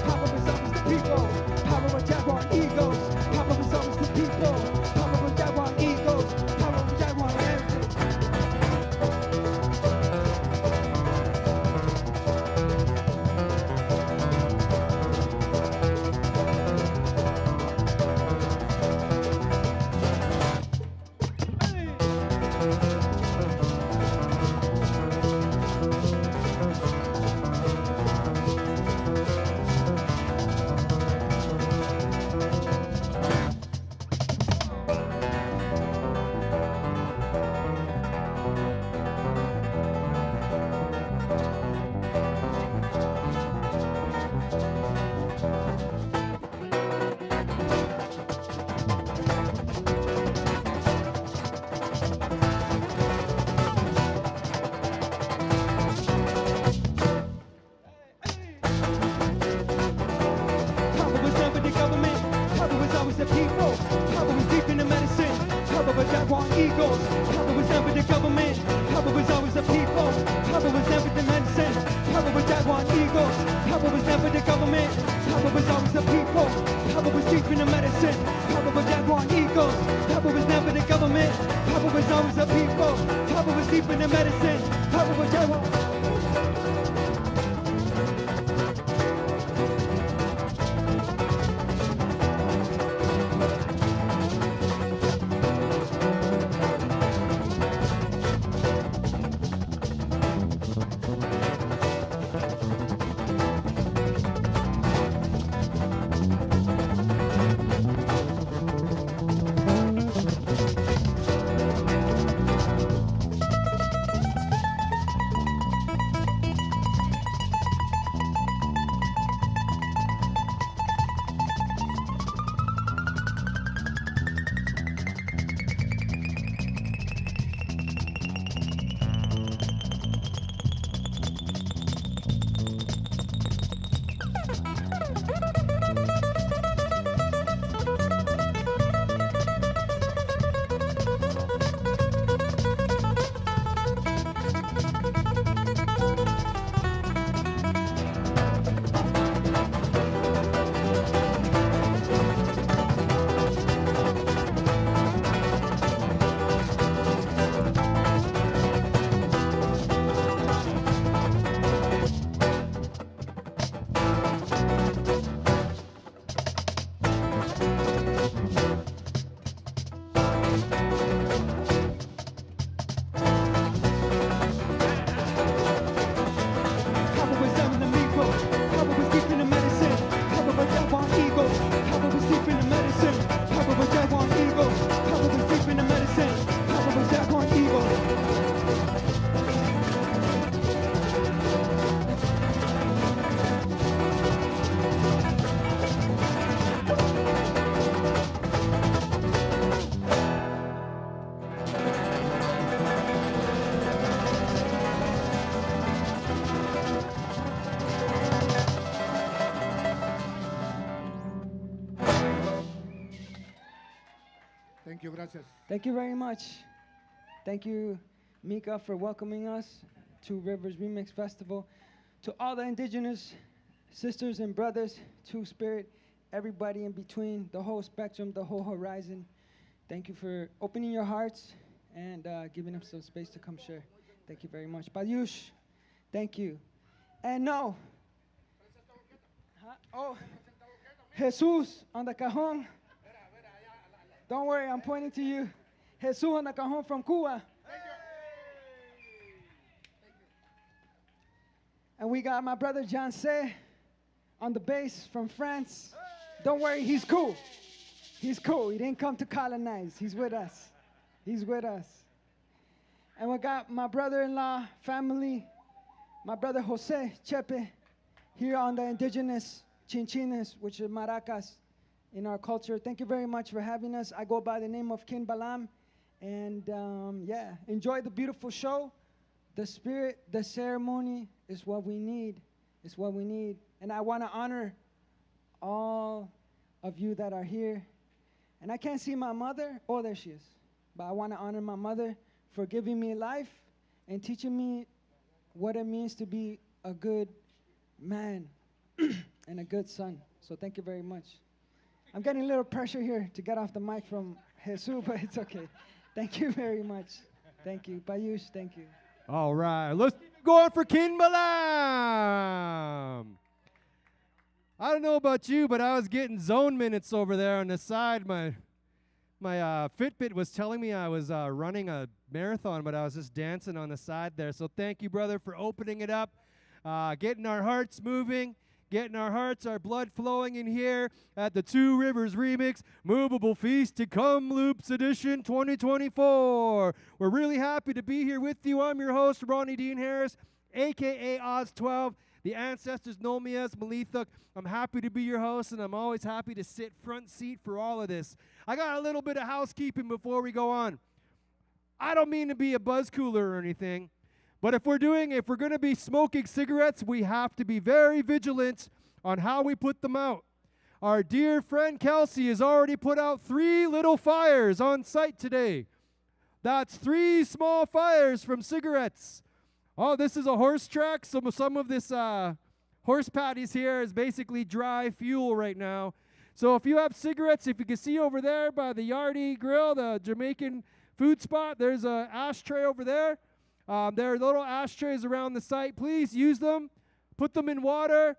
I: Power was always the people. Power was Jaguar egos. Power was always the people. Power was Jaguar egos. Power was Jaguar heritage.
D: Thank you, gracias.
H: Thank you very much. Thank you, Mika, for welcoming us to Rivers Remix Festival. To all the Indigenous sisters and brothers, Two-Spirit, everybody in between, the whole spectrum, the whole horizon. Thank you for opening your hearts and giving us some space to come share. Thank you very much. Payush, thank you. And no. Oh, Jesus on the cajon. Don't worry, I'm pointing to you. Jesus on the cajon from Cuba. And we got my brother John C. on the bass from France. Don't worry, he's cool. He's cool. He didn't come to colonize. He's with us. He's with us. And we got my brother-in-law family, my brother Jose Chepe, here on the indigenous chinchines, which are maracas in our culture. Thank you very much for having us. I go by the name of Kin Balam. And yeah, enjoy the beautiful show. The spirit, the ceremony is what we need. It's what we need. And I want to honor all of you that are here. And I can't see my mother. Oh, there she is. But I want to honor my mother for giving me life and teaching me what it means to be a good man and a good son. So thank you very much. I'm getting a little pressure here to get off the mic from Jesus, but it's okay. Thank you very much. Thank you. Payush, thank you.
A: All right, let's keep it going for Kin Balam. I don't know about you, but I was getting zone minutes over there on the side. My Fitbit was telling me I was running a marathon, but I was just dancing on the side there. So thank you, brother, for opening it up, getting our hearts moving, getting our blood flowing in here at the Two Rivers Remix Movable Feast Tk'emlups Edition 2024. We're really happy to be here with you. I'm your host, Ronnie Dean Harris, a.k.a. Oz12. The ancestors know me as Malithuk. I'm happy to be your host, and I'm always happy to sit front seat for all of this. I got a little bit of housekeeping before we go on. I don't mean to be a buzz cooler or anything, but if we're going to be smoking cigarettes, we have to be very vigilant on how we put them out. Our dear friend Kelsey has already put out 3 little fires on site today. That's 3 small fires from cigarettes. Oh, this is a horse track. Some of this horse patties here is basically dry fuel right now. So if you have cigarettes, if you can see over there by the Yardie Grill, the Jamaican food spot, there's an ashtray over there. There are little ashtrays around the site. Please use them. Put them in water.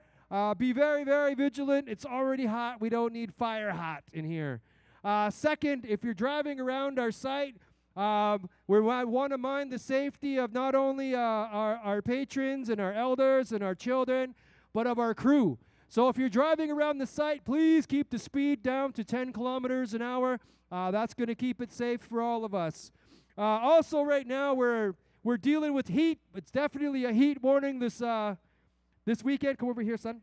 A: Be very, very vigilant. It's already hot. We don't need fire hot in here. Second, if you're driving around our site, we want to mind the safety of not only our patrons and our elders and our children, but of our crew. So if you're driving around the site, please keep the speed down to 10 kilometers an hour. That's going to keep it safe for all of us. Also, right now, we're dealing with heat. It's definitely a heat warning this weekend. Come over here, son.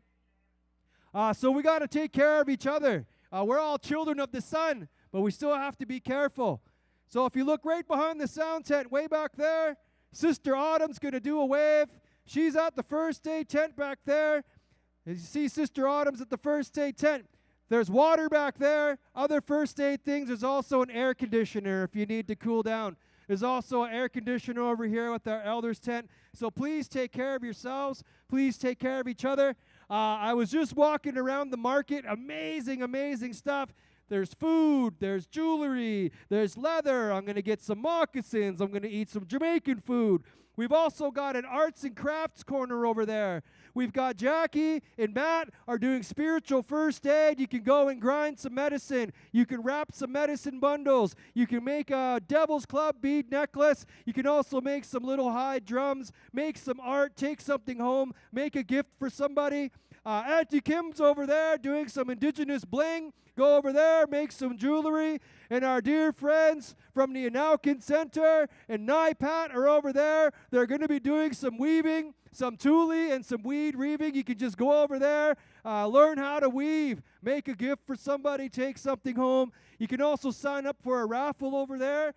A: So we got to take care of each other. We're all children of the sun, but we still have to be careful. So if you look right behind the sound tent, way back there, Sister Autumn's going to do a wave. She's at the first aid tent back there. As you see, Sister Autumn's at the first aid tent. There's water back there, other first aid things. There's also an air conditioner if you need to cool down. There's also an air conditioner over here with our elders tent. So please take care of yourselves. Please take care of each other. I was just walking around the market. Amazing, amazing stuff. There's food, there's jewelry, there's leather. I'm going to get some moccasins. I'm going to eat some Jamaican food. We've also got an arts and crafts corner over there. We've got Jackie and Matt are doing spiritual first aid. You can go and grind some medicine. You can wrap some medicine bundles. You can make a Devil's Club bead necklace. You can also make some little hide drums, make some art, take something home, make a gift for somebody. Auntie Kim's over there doing some indigenous bling. Go over there, make some jewelry. And our dear friends from the Nlaka'pamux Center and Nlaka'pamux are over there. They're going to be doing some weaving, some tule and some weed weaving. You can just go over there, learn how to weave, make a gift for somebody, take something home. You can also sign up for a raffle over there.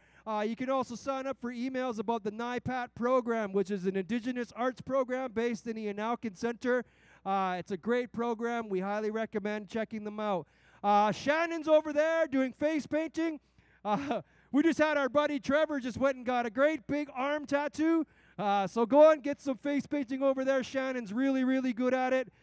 A: You can also sign up for emails about the Nlaka'pamux program, which is an indigenous arts program based in the Nlaka'pamux Center. It's a great program. We highly recommend checking them out. Shannon's over there doing face painting. We just had our buddy Trevor just went and got a great big arm tattoo. So go and get some face painting over there. Shannon's really, really good at it.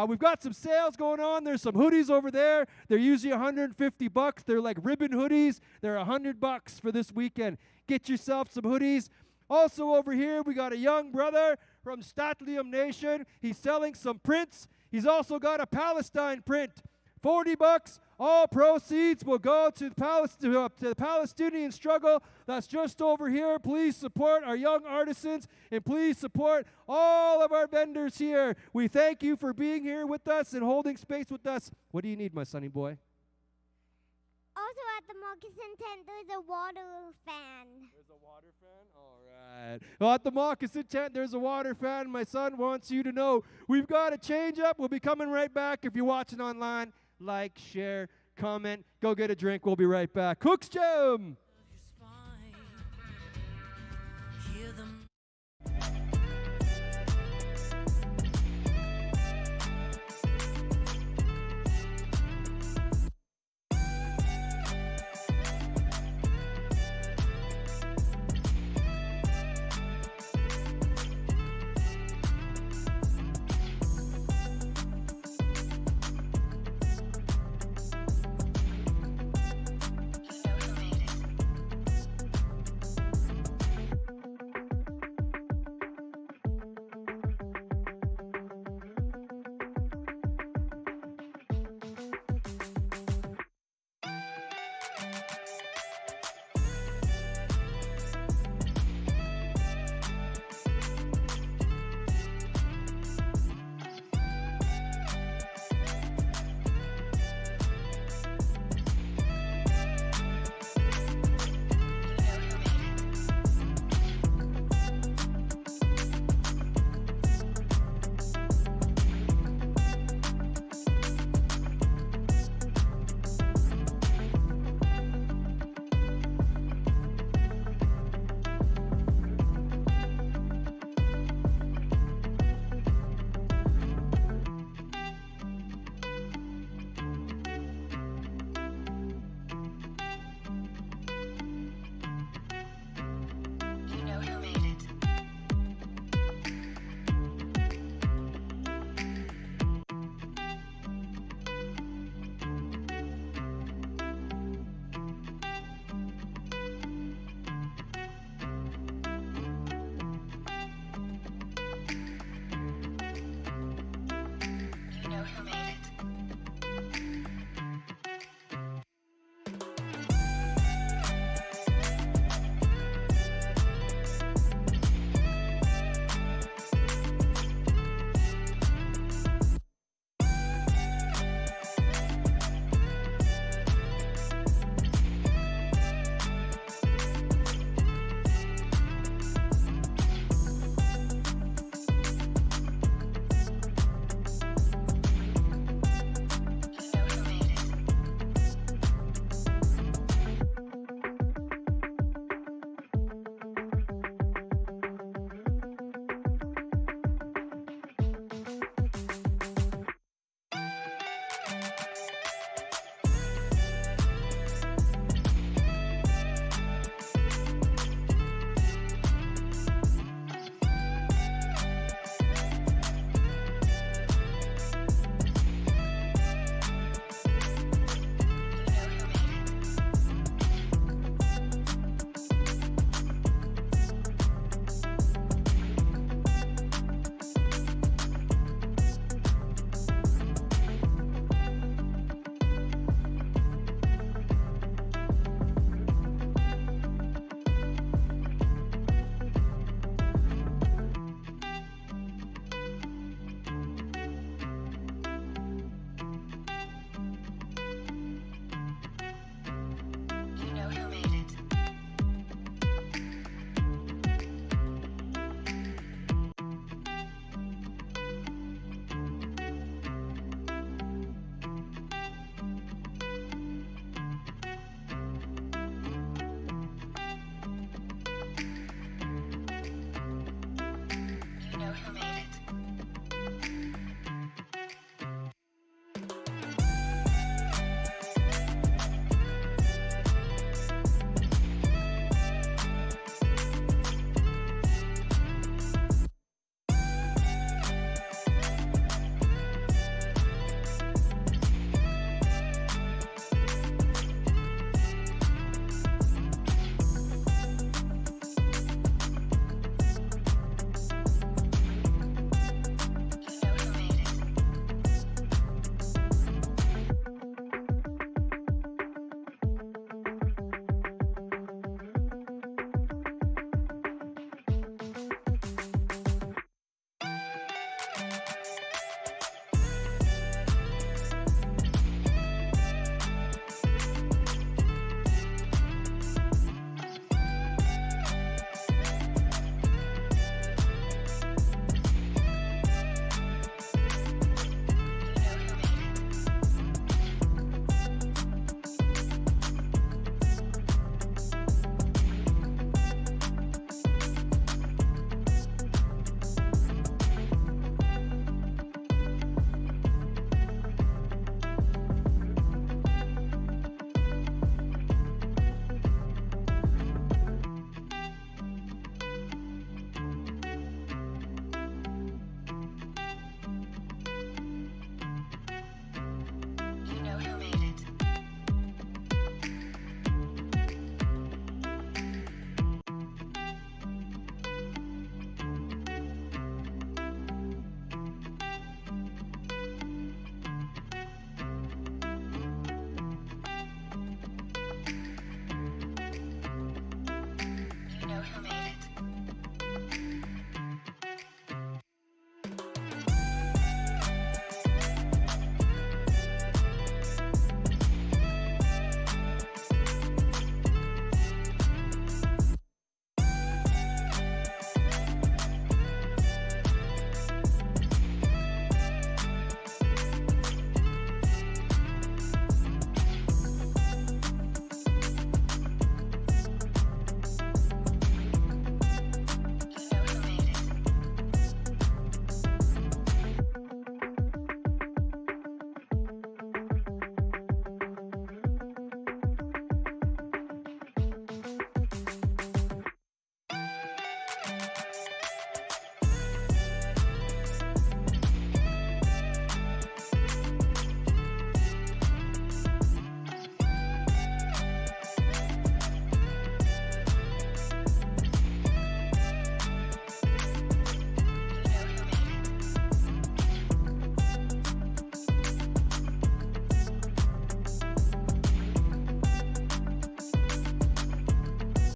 A: We've got some sales going on. There's some hoodies over there. They're usually $150. They're like ribbon hoodies. They're $100 for this weekend. Get yourself some hoodies. Also over here, we got a young brother from Statlium Nation. He's selling some prints. He's also got a Palestine print. $40. All proceeds will go to the Palestinian struggle that's just over here. Please support our young artisans and please support all of our vendors here. We thank you for being here with us and holding space with us. What do you need, my sonny boy?
B: Also at the moccasin tent, there's a water fan.
A: There's a water fan? All right. Well, at the moccasin tent, there's a water fan. My son wants you to know we've got a change up. We'll be coming right back. If you're watching online, like, share, comment, go get a drink. We'll be right back. Cook's Gem!